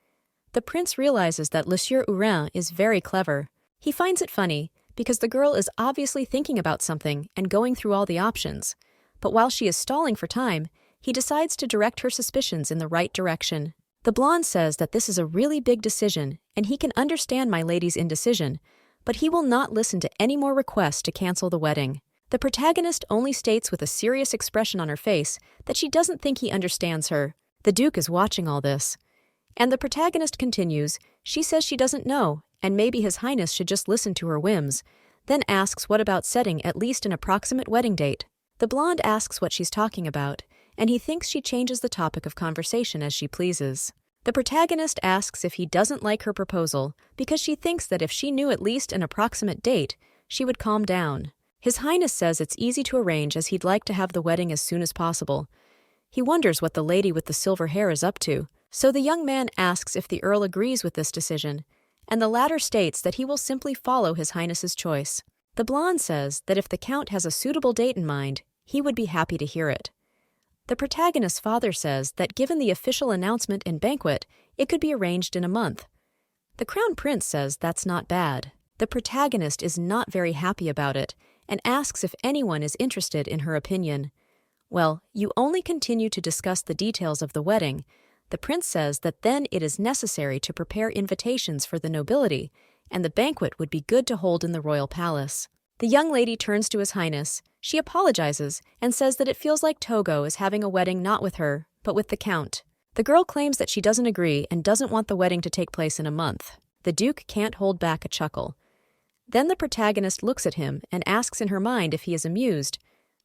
The prince realizes that Monsieur Hurin is very clever. He finds it funny because the girl is obviously thinking about something and going through all the options. But while she is stalling for time, he decides to direct her suspicions in the right direction. The blonde says that this is a really big decision and he can understand my lady's indecision, but he will not listen to any more requests to cancel the wedding. The protagonist only states with a serious expression on her face that she doesn't think he understands her. The Duke is watching all this. And the protagonist continues, she says she doesn't know, and maybe His Highness should just listen to her whims, then asks what about setting at least an approximate wedding date. The blonde asks what she's talking about, and he thinks she changes the topic of conversation as she pleases. The protagonist asks if he doesn't like her proposal because she thinks that if she knew at least an approximate date, she would calm down. His Highness says it's easy to arrange as he'd like to have the wedding as soon as possible. He wonders what the lady with the silver hair is up to, so the young man asks if the Earl agrees with this decision, and the latter states that he will simply follow His Highness's choice. The blonde says that if the Count has a suitable date in mind, he would be happy to hear it. The protagonist's father says that given the official announcement and banquet, it could be arranged in a month. The Crown Prince says that's not bad. The protagonist is not very happy about it and asks if anyone is interested in her opinion. Well, you only continue to discuss the details of the wedding. The prince says that then it is necessary to prepare invitations for the nobility, and the banquet would be good to hold in the royal palace. The young lady turns to His Highness. She apologizes and says that it feels like Togo is having a wedding not with her, but with the Count. The girl claims that she doesn't agree and doesn't want the wedding to take place in a month. The Duke can't hold back a chuckle. Then the protagonist looks at him and asks in her mind if he is amused.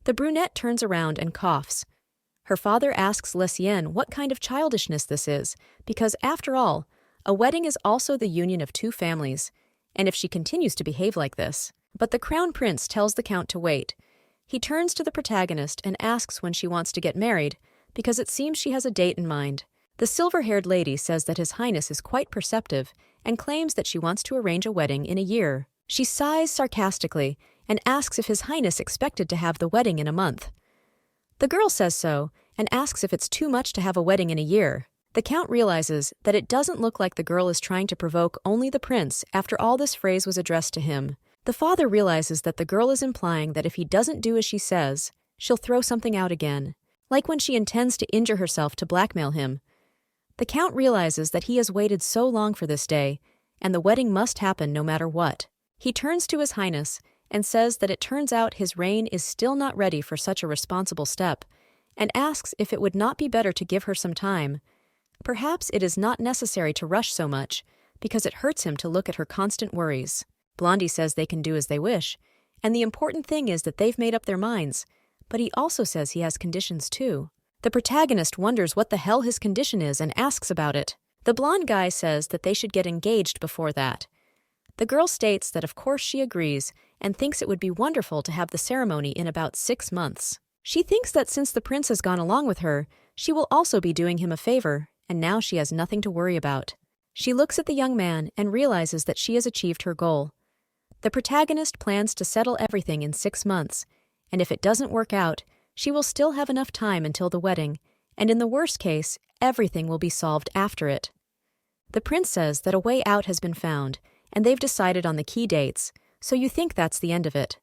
The brunette turns around and coughs. Her father asks Lesienne what kind of childishness this is, because after all, a wedding is also the union of two families, and if she continues to behave like this. But the Crown Prince tells the Count to wait. He turns to the protagonist and asks when she wants to get married, because it seems she has a date in mind. The silver-haired lady says that His Highness is quite perceptive and claims that she wants to arrange a wedding in a year. She sighs sarcastically and asks if His Highness expected to have the wedding in a month. The girl says so and asks if it's too much to have a wedding in a year. The Count realizes that it doesn't look like the girl is trying to provoke only the prince after all this phrase was addressed to him. The father realizes that the girl is implying that if he doesn't do as she says, she'll throw something out again, like when she intends to injure herself to blackmail him. The Count realizes that he has waited so long for this day, and the wedding must happen no matter what. He turns to His Highness and says that it turns out his reign is still not ready for such a responsible step, and asks if it would not be better to give her some time. Perhaps it is not necessary to rush so much, because it hurts him to look at her constant worries. Blondie says they can do as they wish, and the important thing is that they've made up their minds, but he also says he has conditions too. The protagonist wonders what the hell his condition is and asks about it. The blonde guy says that they should get engaged before that. The girl states that of course she agrees and thinks it would be wonderful to have the ceremony in about 6 months. She thinks that since the prince has gone along with her, she will also be doing him a favor, and now she has nothing to worry about. She looks at the young man and realizes that she has achieved her goal. The protagonist plans to settle everything in 6 months, and if it doesn't work out, she will still have enough time until the wedding, and in the worst case, everything will be solved after it. The prince says that a way out has been found, and they've decided on the key dates, so you think that's the end of it.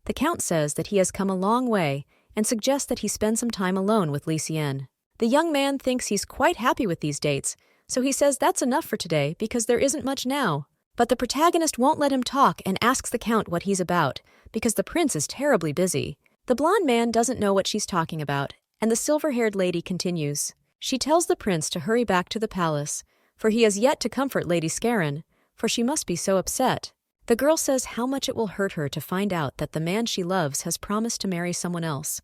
The count says that he has come a long way and suggests that he spend some time alone with Lucien. The young man thinks he's quite happy with these dates, so he says that's enough for today because there isn't much now. But the protagonist won't let him talk and asks the count what he's about, because the prince is terribly busy. The blonde man doesn't know what she's talking about, and the silver-haired lady continues. She tells the prince to hurry back to the palace, for he has yet to comfort Lady Scarron, for she must be so upset. The girl says how much it will hurt her to find out that the man she loves has promised to marry someone else.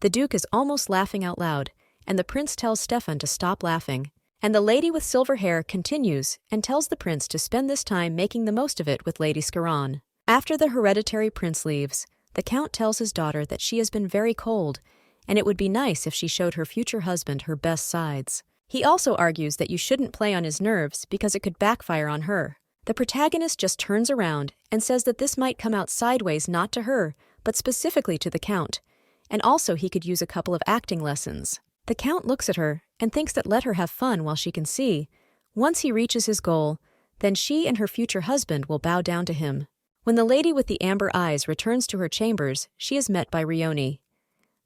The duke is almost laughing out loud, and the prince tells Stefan to stop laughing. And the lady with silver hair continues and tells the prince to spend this time making the most of it with Lady Scarron. After the hereditary prince leaves, the count tells his daughter that she has been very cold, and it would be nice if she showed her future husband her best sides. He also argues that you shouldn't play on his nerves because it could backfire on her. The protagonist just turns around and says that this might come out sideways not to her, but specifically to the count, and also he could use a couple of acting lessons. The count looks at her and thinks that let her have fun while she can see. Once he reaches his goal, then she and her future husband will bow down to him. When the lady with the amber eyes returns to her chambers, she is met by Rioni.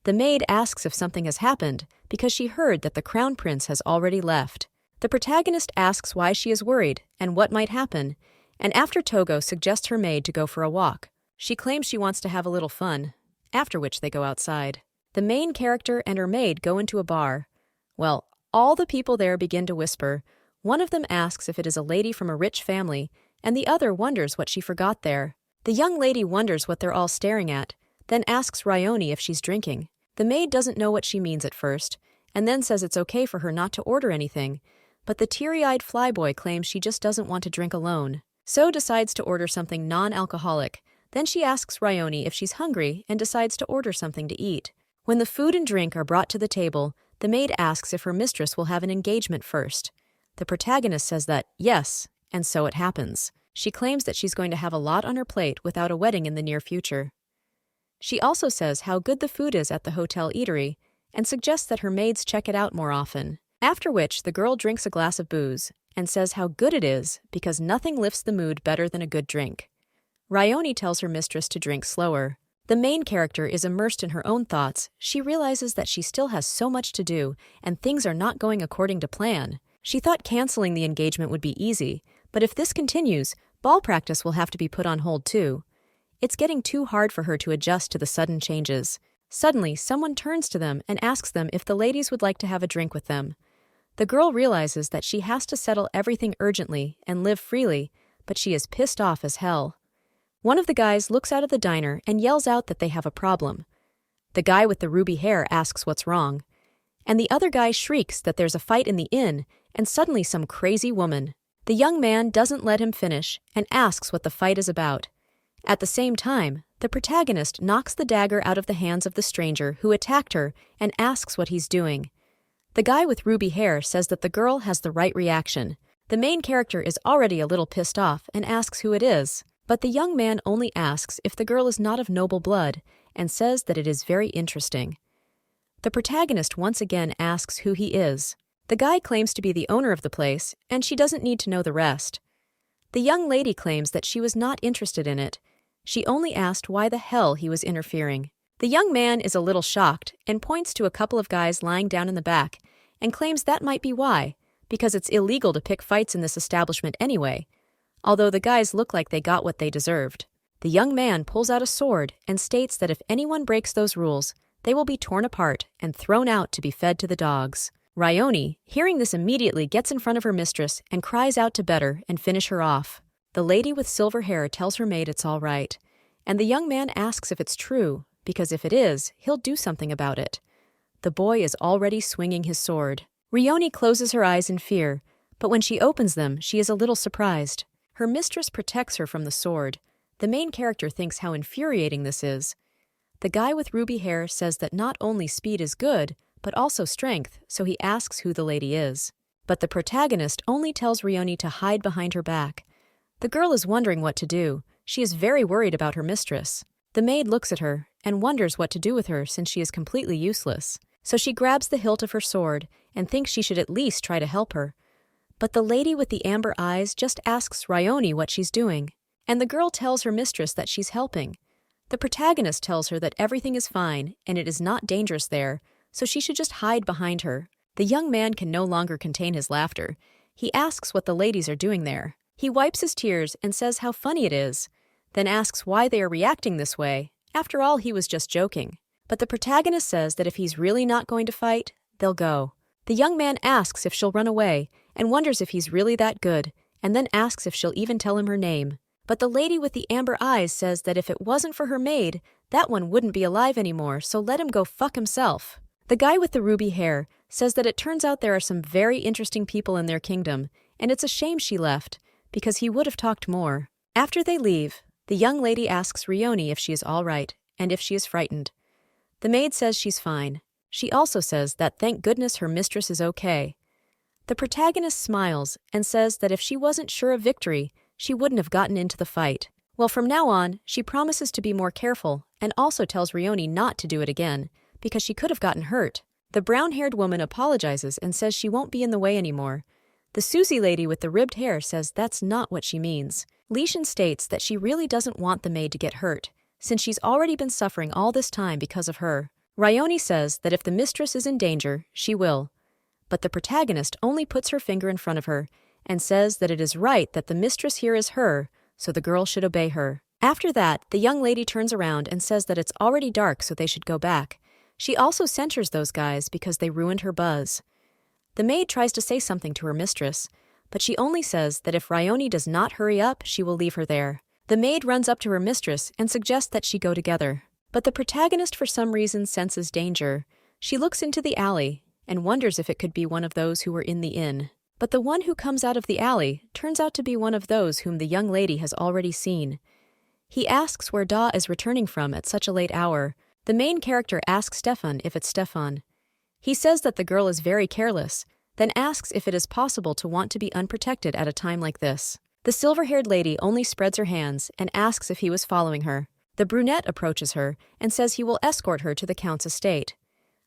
The maid asks if something has happened because she heard that the crown prince has already left. The protagonist asks why she is worried and what might happen, and after Togo suggests her maid to go for a walk, she claims she wants to have a little fun, after which they go outside. The main character and her maid go into a bar. Well, all the people there begin to whisper. One of them asks if it is a lady from a rich family, and the other wonders what she forgot there. The young lady wonders what they're all staring at, then asks Rioni if she's drinking. The maid doesn't know what she means at first, and then says it's okay for her not to order anything, but the teary-eyed flyboy claims she just doesn't want to drink alone. So decides to order something non-alcoholic. Then she asks Rioni if she's hungry and decides to order something to eat. When the food and drink are brought to the table, the maid asks if her mistress will have an engagement first. The protagonist says that, yes, and so it happens. She claims that she's going to have a lot on her plate without a wedding in the near future. She also says how good the food is at the hotel eatery and suggests that her maids check it out more often. After which, the girl drinks a glass of booze and says how good it is because nothing lifts the mood better than a good drink. Rioni tells her mistress to drink slower. The main character is immersed in her own thoughts. She realizes that she still has so much to do, and things are not going according to plan. She thought canceling the engagement would be easy, but if this continues, ball practice will have to be put on hold too. It's getting too hard for her to adjust to the sudden changes. Suddenly, someone turns to them and asks them if the ladies would like to have a drink with them. The girl realizes that she has to settle everything urgently and live freely, but she is pissed off as hell. One of the guys looks out of the diner and yells out that they have a problem. The guy with the ruby hair asks what's wrong, and the other guy shrieks that there's a fight in the inn, and suddenly some crazy woman. The young man doesn't let him finish and asks what the fight is about. At the same time, the protagonist knocks the dagger out of the hands of the stranger who attacked her and asks what he's doing. The guy with ruby hair says that the girl has the right reaction. The main character is already a little pissed off and asks who it is. But the young man only asks if the girl is not of noble blood and says that it is very interesting. The protagonist once again asks who he is. The guy claims to be the owner of the place, and she doesn't need to know the rest. The young lady claims that she was not interested in it. She only asked why the hell he was interfering. The young man is a little shocked and points to a couple of guys lying down in the back and claims that might be why, because it's illegal to pick fights in this establishment anyway. Although the guys look like they got what they deserved. The young man pulls out a sword and states that if anyone breaks those rules, they will be torn apart and thrown out to be fed to the dogs. Rioni, hearing this immediately gets in front of her mistress and cries out to better and finish her off. The lady with silver hair tells her maid it's all right, and the young man asks if it's true, because if it is, he'll do something about it. The boy is already swinging his sword. Rioni closes her eyes in fear, but when she opens them, she is a little surprised. Her mistress protects her from the sword. The main character thinks how infuriating this is. The guy with ruby hair says that not only speed is good, but also strength, so he asks who the lady is. But the protagonist only tells Rioni to hide behind her back. The girl is wondering what to do. She is very worried about her mistress. The maid looks at her and wonders what to do with her since she is completely useless. So she grabs the hilt of her sword and thinks she should at least try to help her. But the lady with the amber eyes just asks Ryoni what she's doing, and the girl tells her mistress that she's helping. The protagonist tells her that everything is fine and it is not dangerous there, so she should just hide behind her. The young man can no longer contain his laughter. He asks what the ladies are doing there. He wipes his tears and says how funny it is, then asks why they are reacting this way. After all, he was just joking. But the protagonist says that if he's really not going to fight, they'll go. The young man asks if she'll run away and wonders if he's really that good, and then asks if she'll even tell him her name. But the lady with the amber eyes says that if it wasn't for her maid, that one wouldn't be alive anymore, so let him go fuck himself. The guy with the ruby hair says that it turns out there are some very interesting people in their kingdom, and it's a shame she left, because he would have talked more. After they leave, the young lady asks Ryoni if she is all right, and if she is frightened. The maid says she's fine. She also says that thank goodness her mistress is okay. The protagonist smiles and says that if she wasn't sure of victory, she wouldn't have gotten into the fight. Well, from now on, she promises to be more careful and also tells Ryoni not to do it again, because she could have gotten hurt. The brown-haired woman apologizes and says she won't be in the way anymore. The Susie lady with the ribbed hair says that's not what she means. Lishan states that she really doesn't want the maid to get hurt, since she's already been suffering all this time because of her. Ryoni says that if the mistress is in danger, she will. But the protagonist only puts her finger in front of her and says that it is right that the mistress here is her, so the girl should obey her. After that, the young lady turns around and says that it's already dark, so they should go back. She also censures those guys because they ruined her buzz. The maid tries to say something to her mistress, but she only says that if Ryoni does not hurry up, she will leave her there. The maid runs up to her mistress and suggests that she go together. But the protagonist for some reason senses danger. She looks into the alley and wonders if it could be one of those who were in the inn. But the one who comes out of the alley turns out to be one of those whom the young lady has already seen. He asks where Da is returning from at such a late hour. The main character asks Stefan if it's Stefan. He says that the girl is very careless, then asks if it is possible to want to be unprotected at a time like this. The silver-haired lady only spreads her hands and asks if he was following her. The brunette approaches her and says he will escort her to the count's estate.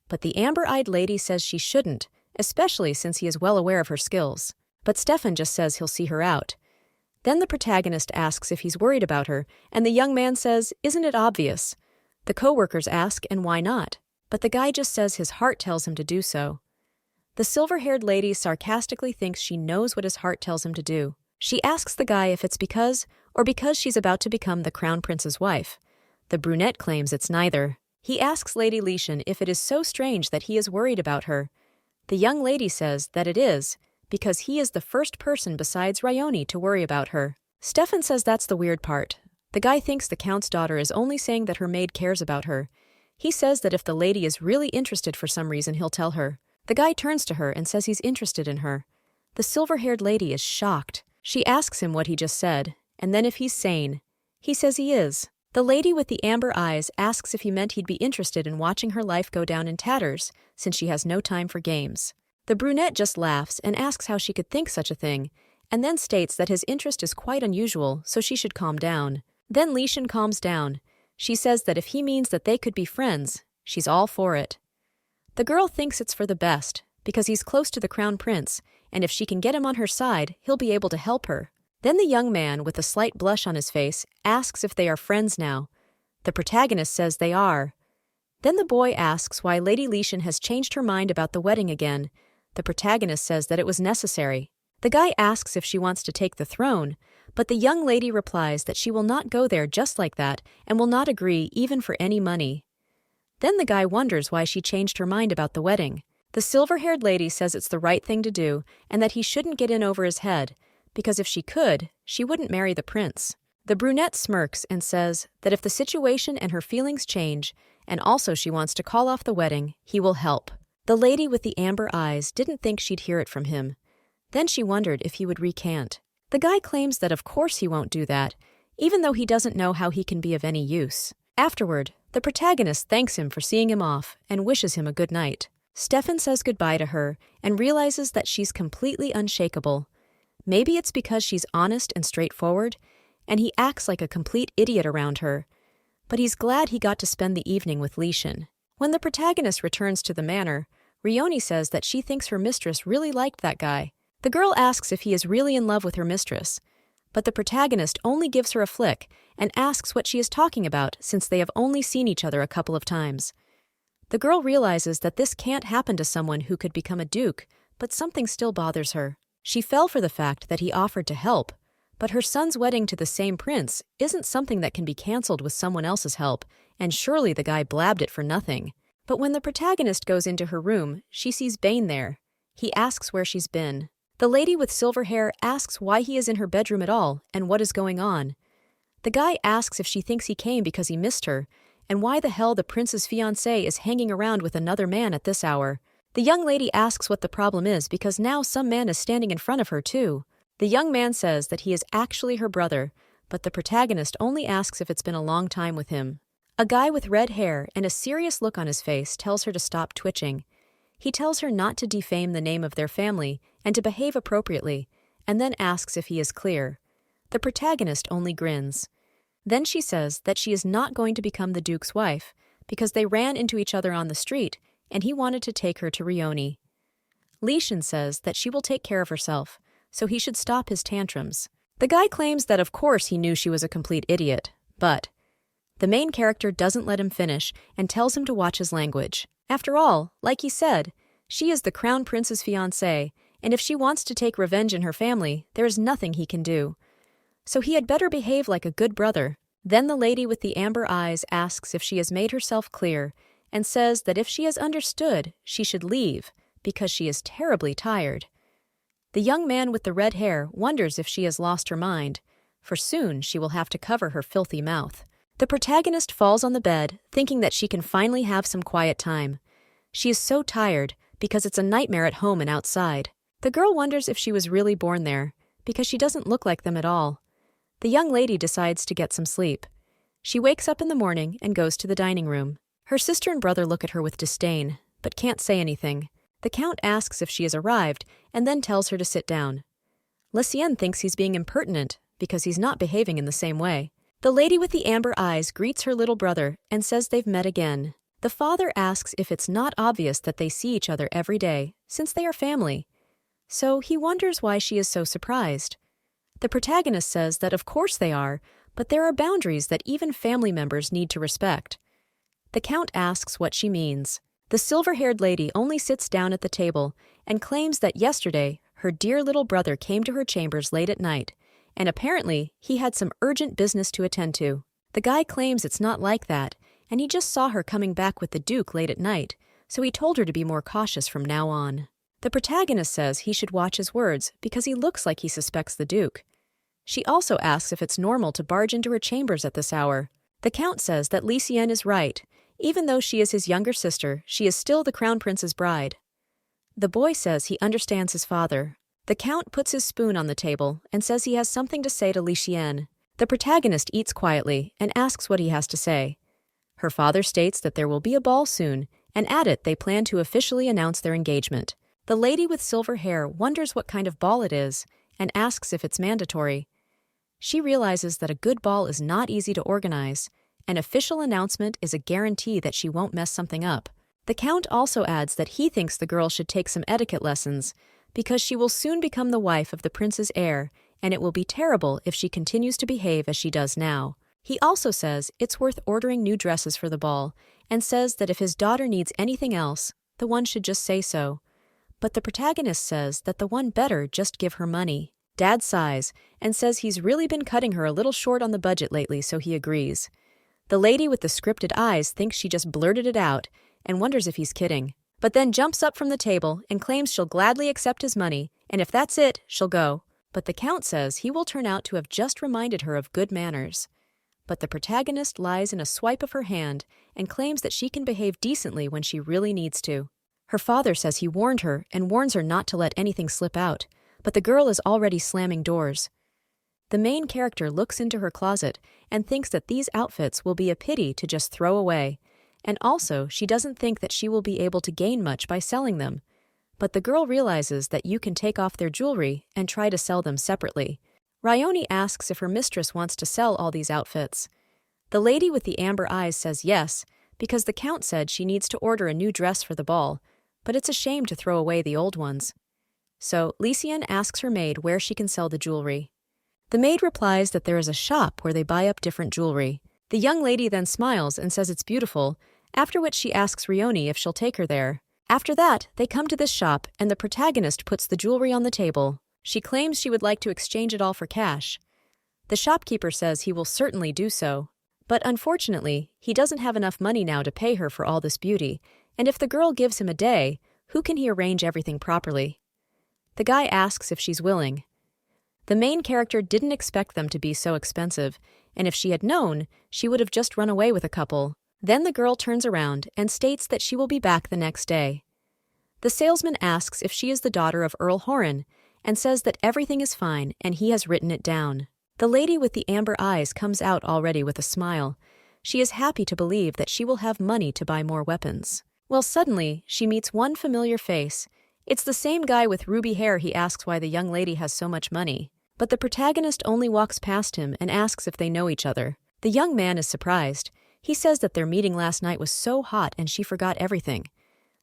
But the amber-eyed lady says she shouldn't, especially since he is well aware of her skills. But Stefan just says he'll see her out. Then the protagonist asks if he's worried about her, and the young man says, "Isn't it obvious?" The co-workers ask, and why not? But the guy just says his heart tells him to do so. The silver-haired lady sarcastically thinks she knows what his heart tells him to do. She asks the guy if it's because she's about to become the crown prince's wife. The brunette claims it's neither. He asks Lady Lishan if it is so strange that he is worried about her. The young lady says that it is, because he is the first person besides Ryoni to worry about her. Stefan says that's the weird part. The guy thinks the count's daughter is only saying that her maid cares about her. He says that if the lady is really interested for some reason, he'll tell her. The guy turns to her and says he's interested in her. The silver-haired lady is shocked. She asks him what he just said, and then if he's sane. He says he is. The lady with the amber eyes asks if he meant he'd be interested in watching her life go down in tatters, since she has no time for games. The brunette just laughs and asks how she could think such a thing, and then states that his interest is quite unusual, so she should calm down. Then Lishan calms down. She says that if he means that they could be friends, she's all for it. The girl thinks it's for the best, because he's close to the crown prince, and if she can get him on her side, he'll be able to help her. Then the young man, with a slight blush on his face, asks if they are friends now. The protagonist says they are. Then the boy asks why Lady Lishan has changed her mind about the wedding again. The protagonist says that it was necessary. The guy asks if she wants to take the throne, but the young lady replies that she will not go there just like that and will not agree even for any money. Then the guy wonders why she changed her mind about the wedding. The silver-haired lady says it's the right thing to do and that he shouldn't get in over his head, because if she could, she wouldn't marry the prince. The brunette smirks and says that if the situation and her feelings change, and also she wants to call off the wedding, he will help. The lady with the amber eyes didn't think she'd hear it from him. Then she wondered if he would recant. The guy claims that of course he won't do that, even though he doesn't know how he can be of any use. Afterward, the protagonist thanks him for seeing him off and wishes him a good night. Stefan says goodbye to her and realizes that she's completely unshakable. Maybe it's because she's honest and straightforward, and he acts like a complete idiot around her. But he's glad he got to spend the evening with Lishan. When the protagonist returns to the manor, Ryoni says that she thinks her mistress really liked that guy. The girl asks if he is really in love with her mistress, but the protagonist only gives her a flick and asks what she is talking about since they have only seen each other a couple of times. The girl realizes that this can't happen to someone who could become a duke, but something still bothers her. She fell for the fact that he offered to help, but her son's wedding to the same prince isn't something that can be cancelled with someone else's help, and surely the guy blabbed it for nothing. But when the protagonist goes into her room, she sees Bane there. He asks where she's been. The lady with silver hair asks why he is in her bedroom at all and what is going on. The guy asks if she thinks he came because he missed her, and why the hell the prince's fiancé is hanging around with another man at this hour. The young lady asks what the problem is because now some man is standing in front of her too. The young man says that he is actually her brother, but the protagonist only asks if it's been a long time with him. A guy with red hair and a serious look on his face tells her to stop twitching. He tells her not to defame the name of their family and to behave appropriately, and then asks if he is clear. The protagonist only grins. Then she says that she is not going to become the duke's wife because they ran into each other on the street and he wanted to take her to Ryoni. Lishan says that she will take care of herself, so he should stop his tantrums. The guy claims that of course he knew she was a complete idiot, but the main character doesn't let him finish and tells him to watch his language. After all, like he said, she is the crown prince's fiancée, and if she wants to take revenge in her family, there is nothing he can do. So he had better behave like a good brother. Then the lady with the amber eyes asks if she has made herself clear and says that if she has understood, she should leave because she is terribly tired. The young man with the red hair wonders if she has lost her mind, for soon she will have to cover her filthy mouth. The protagonist falls on the bed, thinking that she can finally have some quiet time. She is so tired because it's a nightmare at home and outside. The girl wonders if she was really born there, because she doesn't look like them at all. The young lady decides to get some sleep. She wakes up in the morning and goes to the dining room. Her sister and brother look at her with disdain, but can't say anything. The count asks if she has arrived and then tells her to sit down. Lucien thinks he's being impertinent because he's not behaving in the same way. The lady with the amber eyes greets her little brother and says they've met again. The father asks if it's not obvious that they see each other every day, since they are family. So he wonders why she is so surprised. The protagonist says that of course they are, but there are boundaries that even family members need to respect. The count asks what she means. The silver-haired lady only sits down at the table and claims that yesterday her dear little brother came to her chambers late at night, and apparently he had some urgent business to attend to. The guy claims it's not like that, and he just saw her coming back with the duke late at night, so he told her to be more cautious from now on. The protagonist says he should watch his words because he looks like he suspects the duke. She also asks if it's normal to barge into her chambers at this hour. The count says that Lucien is right. Even though she is his younger sister, she is still the crown prince's bride. The boy says he understands his father. The count puts his spoon on the table and says he has something to say to Lucien. The protagonist eats quietly and asks what he has to say. Her father states that there will be a ball soon, and at it they plan to officially announce their engagement. The lady with silver hair wonders what kind of ball it is and asks if it's mandatory. She realizes that a good ball is not easy to organize. An official announcement is a guarantee that she won't mess something up. The count also adds that he thinks the girl should take some etiquette lessons because she will soon become the wife of the prince's heir, and it will be terrible if she continues to behave as she does now. He also says it's worth ordering new dresses for the ball, and says that if his daughter needs anything else, the one should just say so. But the protagonist says that the one better just give her money. Dad sighs and says he's really been cutting her a little short on the budget lately, so he agrees. The lady with the scripted eyes thinks she just blurted it out and wonders if he's kidding, but then jumps up from the table and claims she'll gladly accept his money, and if that's it, she'll go. But the count says he will turn out to have just reminded her of good manners. But the protagonist lies in a swipe of her hand and claims that she can behave decently when she really needs to. Her father says he warned her and warns her not to let anything slip out, but the girl is already slamming doors. The main character looks into her closet and thinks that these outfits will be a pity to just throw away, and also she doesn't think that she will be able to gain much by selling them. But the girl realizes that you can take off their jewelry and try to sell them separately. Ryoni asks if her mistress wants to sell all these outfits. The lady with the amber eyes says yes, because the count said she needs to order a new dress for the ball, but it's a shame to throw away the old ones. So Lysian asks her maid where she can sell the jewelry. The maid replies that there is a shop where they buy up different jewelry. The young lady then smiles and says it's beautiful, after which she asks Ryoni if she'll take her there. After that, they come to this shop and the protagonist puts the jewelry on the table. She claims she would like to exchange it all for cash. The shopkeeper says he will certainly do so, but unfortunately, he doesn't have enough money now to pay her for all this beauty, and if the girl gives him a day, who can he arrange everything properly? The guy asks if she's willing. The main character didn't expect them to be so expensive, and if she had known, she would have just run away with a couple. Then the girl turns around and states that she will be back the next day. The salesman asks if she is the daughter of Earl Horan, and says that everything is fine and he has written it down. The lady with the amber eyes comes out already with a smile. She is happy to believe that she will have money to buy more weapons. Well, suddenly, she meets one familiar face. It's the same guy with ruby hair. He asks why the young lady has so much money. But the protagonist only walks past him and asks if they know each other. The young man is surprised. He says that their meeting last night was so hot and she forgot everything.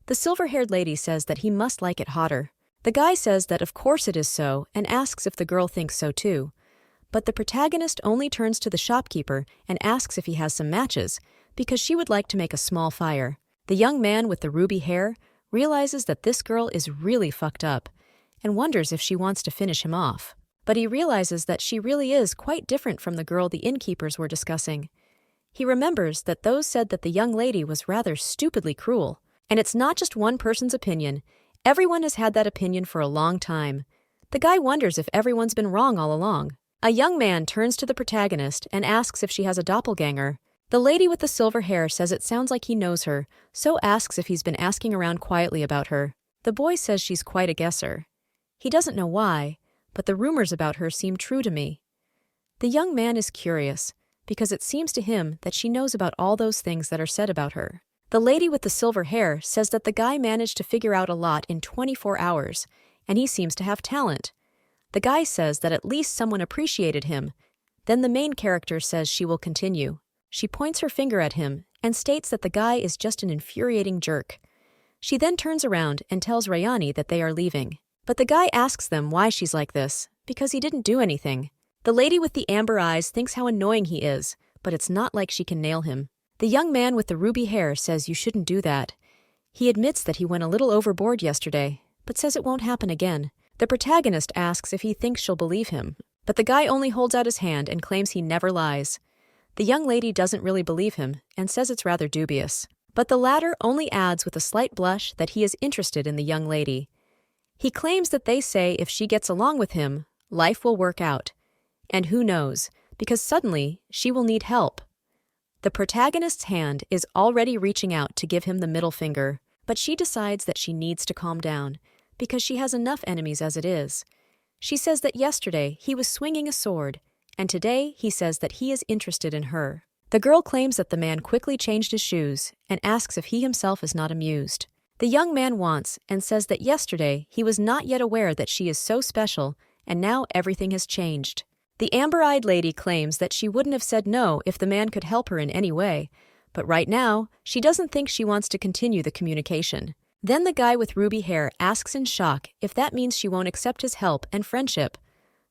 The silver-haired lady says that he must like it hotter. The guy says that of course it is so and asks if the girl thinks so too. But the protagonist only turns to the shopkeeper and asks if he has some matches, because she would like to make a small fire. The young man with the ruby hair realizes that this girl is really fucked up and wonders if she wants to finish him off. But he realizes that she really is quite different from the girl the innkeepers were discussing. He remembers that those said that the young lady was rather stupidly cruel. And it's not just one person's opinion. Everyone has had that opinion for a long time. The guy wonders if everyone's been wrong all along. A young man turns to the protagonist and asks if she has a doppelganger. The lady with the silver hair says it sounds like he knows her, so asks if he's been asking around quietly about her. The boy says she's quite a guesser. He doesn't know why, but the rumors about her seem true to me. The young man is curious, because it seems to him that she knows about all those things that are said about her. The lady with the silver hair says that the guy managed to figure out a lot in 24 hours, and he seems to have talent. The guy says that at least someone appreciated him. Then the main character says she will continue. She points her finger at him and states that the guy is just an infuriating jerk. She then turns around and tells Ryani that they are leaving. But the guy asks them why she's like this, because he didn't do anything. The lady with the amber eyes thinks how annoying he is, but it's not like she can nail him. The young man with the ruby hair says you shouldn't do that. He admits that he went a little overboard yesterday, but says it won't happen again. The protagonist asks if he thinks she'll believe him, but the guy only holds out his hand and claims he never lies. The young lady doesn't really believe him and says it's rather dubious. But the latter only adds with a slight blush that he is interested in the young lady. He claims that they say if she gets along with him, life will work out. And who knows, because suddenly she will need help. The protagonist's hand is already reaching out to give him the middle finger, but she decides that she needs to calm down, because she has enough enemies as it is. She says that yesterday he was swinging a sword, and today he says that he is interested in her. The girl claims that the man quickly changed his shoes and asks if he himself is not amused. The young man wants and says that yesterday he was not yet aware that she is so special, and now everything has changed. The amber-eyed lady claims that she wouldn't have said no if the man could help her in any way, but right now, she doesn't think she wants to continue the communication. Then the guy with ruby hair asks in shock if that means she won't accept his help and friendship.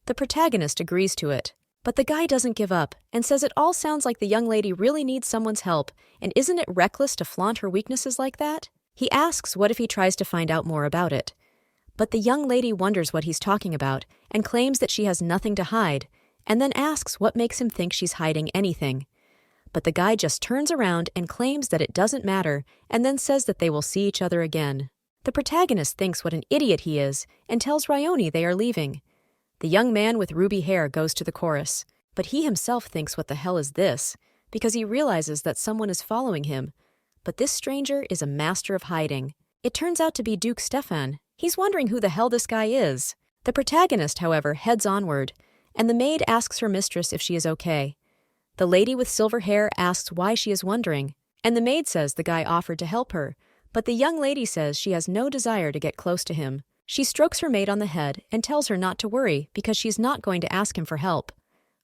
The protagonist agrees to it, but the guy doesn't give up and says it all sounds like the young lady really needs someone's help, and isn't it reckless to flaunt her weaknesses like that? He asks what if he tries to find out more about it. But the young lady wonders what he's talking about and claims that she has nothing to hide, and then asks what makes him think she's hiding anything. But the guy just turns around and claims that it doesn't matter, and then says that they will see each other again. The protagonist thinks what an idiot he is and tells Ryoni they are leaving. The young man with ruby hair goes to the chorus, but he himself thinks what the hell is this, because he realizes that someone is following him. But this stranger is a master of hiding. It turns out to be Duke Stefan. He's wondering who the hell this guy is. The protagonist, however, heads onward, and the maid asks her mistress if she is okay. The lady with silver hair asks why she is wondering, and the maid says the guy offered to help her, but the young lady says she has no desire to get close to him. She strokes her maid on the head and tells her not to worry because she's not going to ask him for help.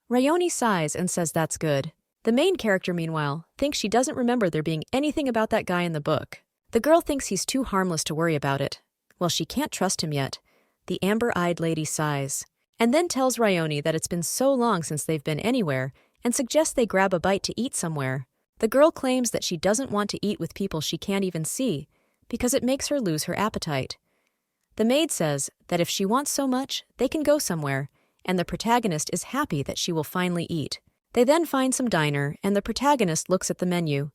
Ryoni sighs and says that's good. The main character, meanwhile, thinks she doesn't remember there being anything about that guy in the book. The girl thinks he's too harmless to worry about it. Well, she can't trust him yet. The amber-eyed lady sighs, and then tells Ryoni that it's been so long since they've been anywhere and suggests they grab a bite to eat somewhere. The girl claims that she doesn't want to eat with people she can't even see because it makes her lose her appetite. The maid says that if she wants so much, they can go somewhere, and the protagonist is happy that she will finally eat. They then find some diner, and the protagonist looks at the menu.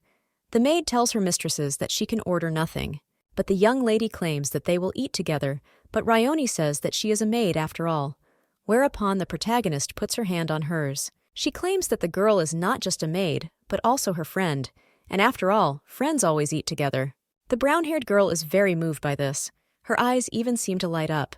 The maid tells her mistresses that she can order nothing, but the young lady claims that they will eat together, but Ryoni says that she is a maid after all, whereupon the protagonist puts her hand on hers. She claims that the girl is not just a maid, but also her friend, and after all, friends always eat together. The brown-haired girl is very moved by this. Her eyes even seem to light up.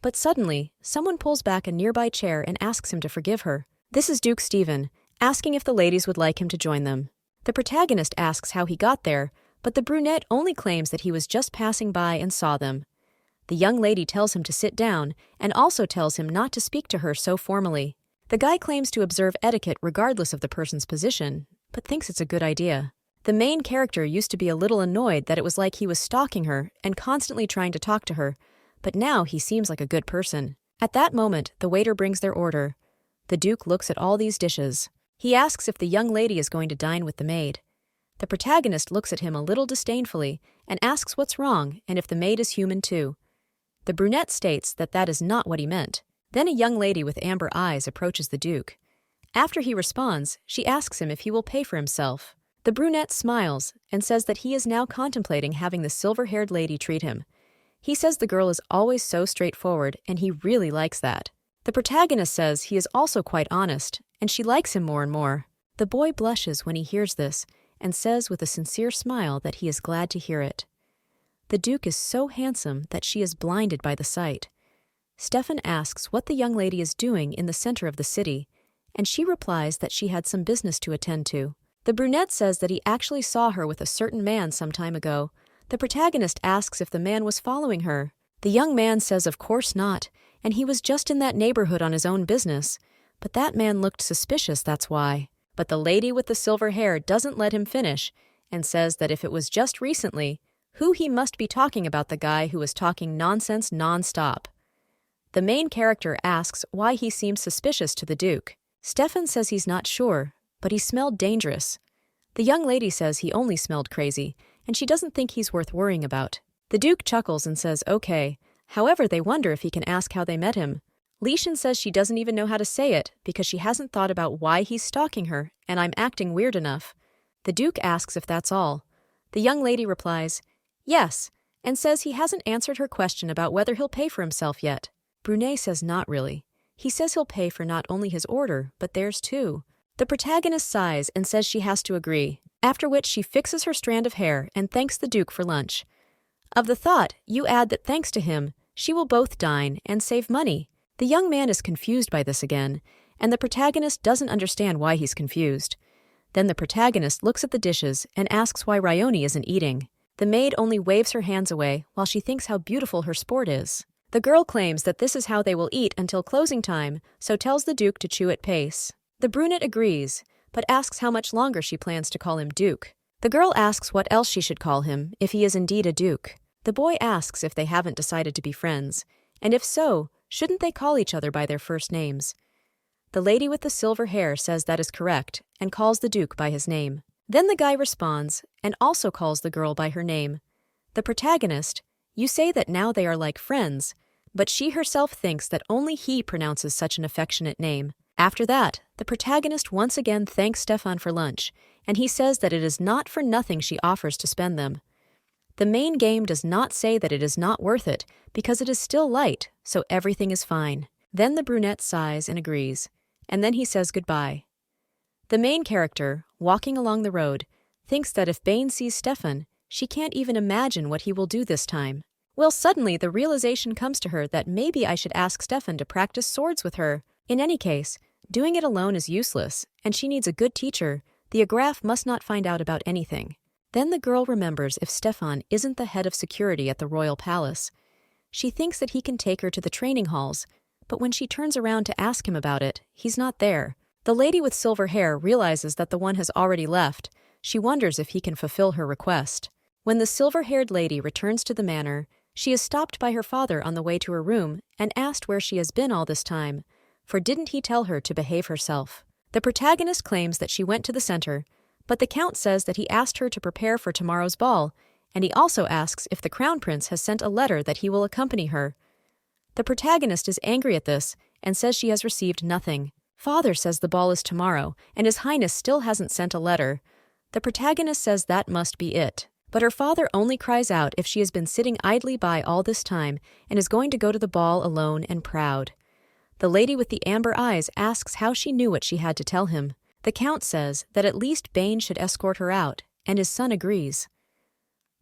But suddenly, someone pulls back a nearby chair and asks him to forgive her. This is Duke Stephen, asking if the ladies would like him to join them. The protagonist asks how he got there, but the brunette only claims that he was just passing by and saw them. The young lady tells him to sit down and also tells him not to speak to her so formally. The guy claims to observe etiquette regardless of the person's position, but thinks it's a good idea. The main character used to be a little annoyed that it was like he was stalking her and constantly trying to talk to her, but now he seems like a good person. At that moment, the waiter brings their order. The Duke looks at all these dishes. He asks if the young lady is going to dine with the maid. The protagonist looks at him a little disdainfully and asks what's wrong and if the maid is human too. The brunette states that that is not what he meant. Then a young lady with amber eyes approaches the Duke. After he responds, she asks him if he will pay for himself. The brunette smiles and says that he is now contemplating having the silver-haired lady treat him. He says the girl is always so straightforward and he really likes that. The protagonist says he is also quite honest and she likes him more and more. The boy blushes when he hears this and says with a sincere smile that he is glad to hear it. The Duke is so handsome that she is blinded by the sight. Stefan asks what the young lady is doing in the center of the city, and she replies that she had some business to attend to. The brunette says that he actually saw her with a certain man some time ago. The protagonist asks if the man was following her. The young man says of course not, and he was just in that neighborhood on his own business. But that man looked suspicious, that's why. But the lady with the silver hair doesn't let him finish, and says that if it was just recently, who he must be talking about the guy who was talking nonsense non-stop. The main character asks why he seems suspicious to the Duke. Stefan says he's not sure, but he smelled dangerous. The young lady says he only smelled crazy, and she doesn't think he's worth worrying about. The Duke chuckles and says okay, however they wonder if he can ask how they met him. Lishan says she doesn't even know how to say it because she hasn't thought about why he's stalking her, and I'm acting weird enough. The Duke asks if that's all. The young lady replies, yes, and says he hasn't answered her question about whether he'll pay for himself yet. Brunet says not really. He says he'll pay for not only his order, but theirs too. The protagonist sighs and says she has to agree, after which she fixes her strand of hair and thanks the Duke for lunch. Of the thought, you add that thanks to him, she will both dine and save money. The young man is confused by this again, and the protagonist doesn't understand why he's confused. Then the protagonist looks at the dishes and asks why Ryoni isn't eating. The maid only waves her hands away while she thinks how beautiful her sport is. The girl claims that this is how they will eat until closing time, so tells the Duke to chew at pace. The brunette agrees, but asks how much longer she plans to call him Duke. The girl asks what else she should call him if he is indeed a Duke. The boy asks if they haven't decided to be friends, and if so, shouldn't they call each other by their first names? The lady with the silver hair says that is correct and calls the Duke by his name. Then the guy responds and also calls the girl by her name. The protagonist, you say that now they are like friends, but she herself thinks that only he pronounces such an affectionate name. After that, the protagonist once again thanks Stefan for lunch, and he says that it is not for nothing she offers to spend them. The main game does not say that it is not worth it, because it is still light, so everything is fine. Then the brunette sighs and agrees, and then he says goodbye. The main character, walking along the road, thinks that if Bane sees Stefan, she can't even imagine what he will do this time. Well, suddenly the realization comes to her that maybe I should ask Stefan to practice swords with her. In any case, doing it alone is useless, and she needs a good teacher. The Agraf must not find out about anything. Then the girl remembers if Stefan isn't the head of security at the royal palace. She thinks that he can take her to the training halls, but when she turns around to ask him about it, he's not there. The lady with silver hair realizes that the one has already left. She wonders if he can fulfill her request. When the silver-haired lady returns to the manor, she is stopped by her father on the way to her room and asked where she has been all this time, for didn't he tell her to behave herself? The protagonist claims that she went to the center, but the count says that he asked her to prepare for tomorrow's ball, and he also asks if the crown prince has sent a letter that he will accompany her. The protagonist is angry at this and says she has received nothing. Father says the ball is tomorrow, and His Highness still hasn't sent a letter. The protagonist says that must be it. But her father only cries out if she has been sitting idly by all this time and is going to go to the ball alone and proud. The lady with the amber eyes asks how she knew what she had to tell him. The count says that at least Bane should escort her out, and his son agrees.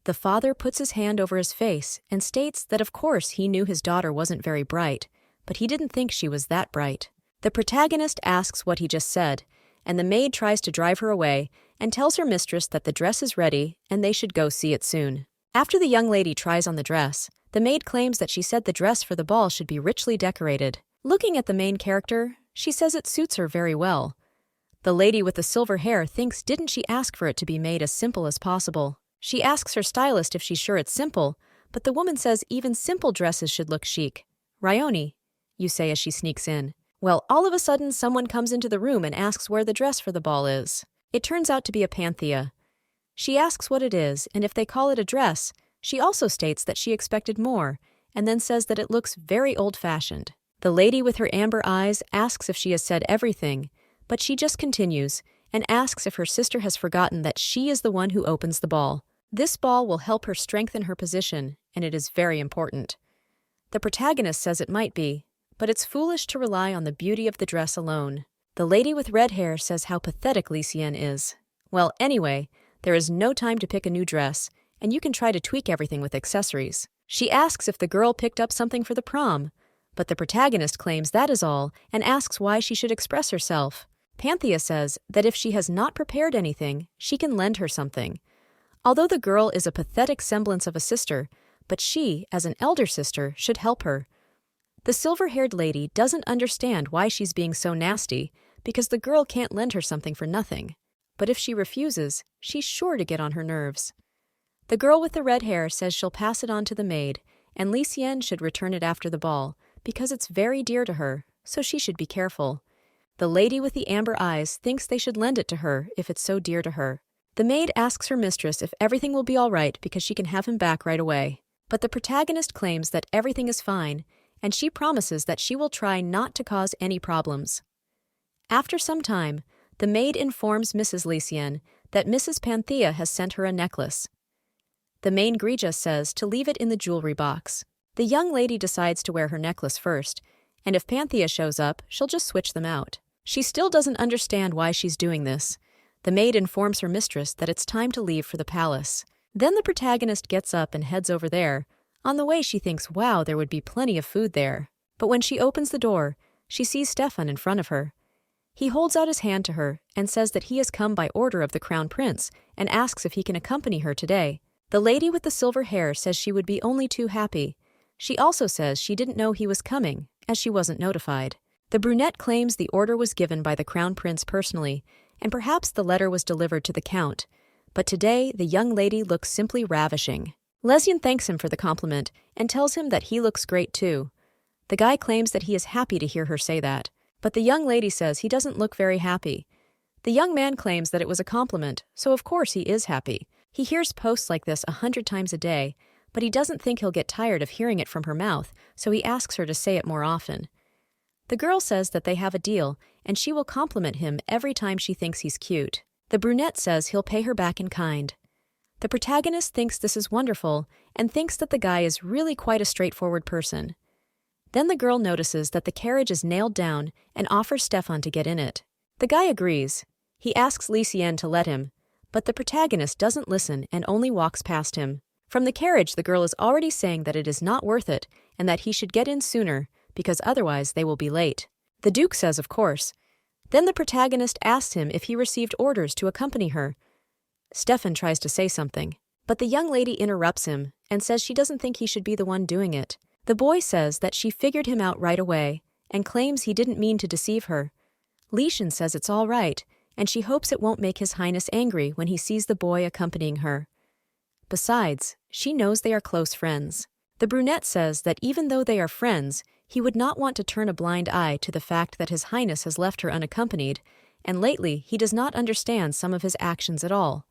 The father puts his hand over his face and states that of course he knew his daughter wasn't very bright, but he didn't think she was that bright. The protagonist asks what he just said, and the maid tries to drive her away and tells her mistress that the dress is ready and they should go see it soon. After the young lady tries on the dress, the maid claims that she said the dress for the ball should be richly decorated. Looking at the main character, she says it suits her very well. The lady with the silver hair thinks didn't she ask for it to be made as simple as possible. She asks her stylist if she's sure it's simple, but the woman says even simple dresses should look chic. Ryoni, you say as she sneaks in. Well, all of a sudden someone comes into the room and asks where the dress for the ball is. It turns out to be a Panthea. She asks what it is, and if they call it a dress, she also states that she expected more, and then says that it looks very old-fashioned. The lady with her amber eyes asks if she has said everything, but she just continues and asks if her sister has forgotten that she is the one who opens the ball. This ball will help her strengthen her position, and it is very important. The protagonist says it might be, but it's foolish to rely on the beauty of the dress alone. The lady with red hair says how pathetic Lucien is. Well, anyway, there is no time to pick a new dress, and you can try to tweak everything with accessories. She asks if the girl picked up something for the prom, but the protagonist claims that is all and asks why she should express herself. Panthea says that if she has not prepared anything, she can lend her something. Although the girl is a pathetic semblance of a sister, but she, as an elder sister, should help her. The silver-haired lady doesn't understand why she's being so nasty, because the girl can't lend her something for nothing. But if she refuses, she's sure to get on her nerves. The girl with the red hair says she'll pass it on to the maid, and Lucien should return it after the ball, because it's very dear to her, so she should be careful. The lady with the amber eyes thinks they should lend it to her if it's so dear to her. The maid asks her mistress if everything will be all right because she can have him back right away. But the protagonist claims that everything is fine, and she promises that she will try not to cause any problems. After some time, the maid informs Mrs. Lucien that Mrs. Panthea has sent her a necklace. The main Grija says to leave it in the jewelry box. The young lady decides to wear her necklace first, and if Panthea shows up, she'll just switch them out. She still doesn't understand why she's doing this. The maid informs her mistress that it's time to leave for the palace. Then the protagonist gets up and heads over there. On the way, she thinks, wow, there would be plenty of food there. But when she opens the door, she sees Stefan in front of her. He holds out his hand to her and says that he has come by order of the crown prince and asks if he can accompany her today. The lady with the silver hair says she would be only too happy. She also says she didn't know he was coming, as she wasn't notified. The brunette claims the order was given by the crown prince personally, and perhaps the letter was delivered to the count. But today, the young lady looks simply ravishing. Lesien thanks him for the compliment and tells him that he looks great too. The guy claims that he is happy to hear her say that, but the young lady says he doesn't look very happy. The young man claims that it was a compliment, so of course he is happy. He hears posts like this 100 times a day, but he doesn't think he'll get tired of hearing it from her mouth, so he asks her to say it more often. The girl says that they have a deal, and she will compliment him every time she thinks he's cute. The brunette says he'll pay her back in kind. The protagonist thinks this is wonderful and thinks that the guy is really quite a straightforward person. Then the girl notices that the carriage is nailed down and offers Stefan to get in it. The guy agrees. He asks Lucien to let him, but the protagonist doesn't listen and only walks past him. From the carriage, the girl is already saying that it is not worth it and that he should get in sooner because otherwise they will be late. The Duke says, of course. Then the protagonist asks him if he received orders to accompany her. Stefan tries to say something, but the young lady interrupts him and says she doesn't think he should be the one doing it. The boy says that she figured him out right away and claims he didn't mean to deceive her. Lishan says it's all right, and she hopes it won't make His Highness angry when he sees the boy accompanying her. Besides, she knows they are close friends. The brunette says that even though they are friends, he would not want to turn a blind eye to the fact that His Highness has left her unaccompanied, and lately he does not understand some of his actions at all.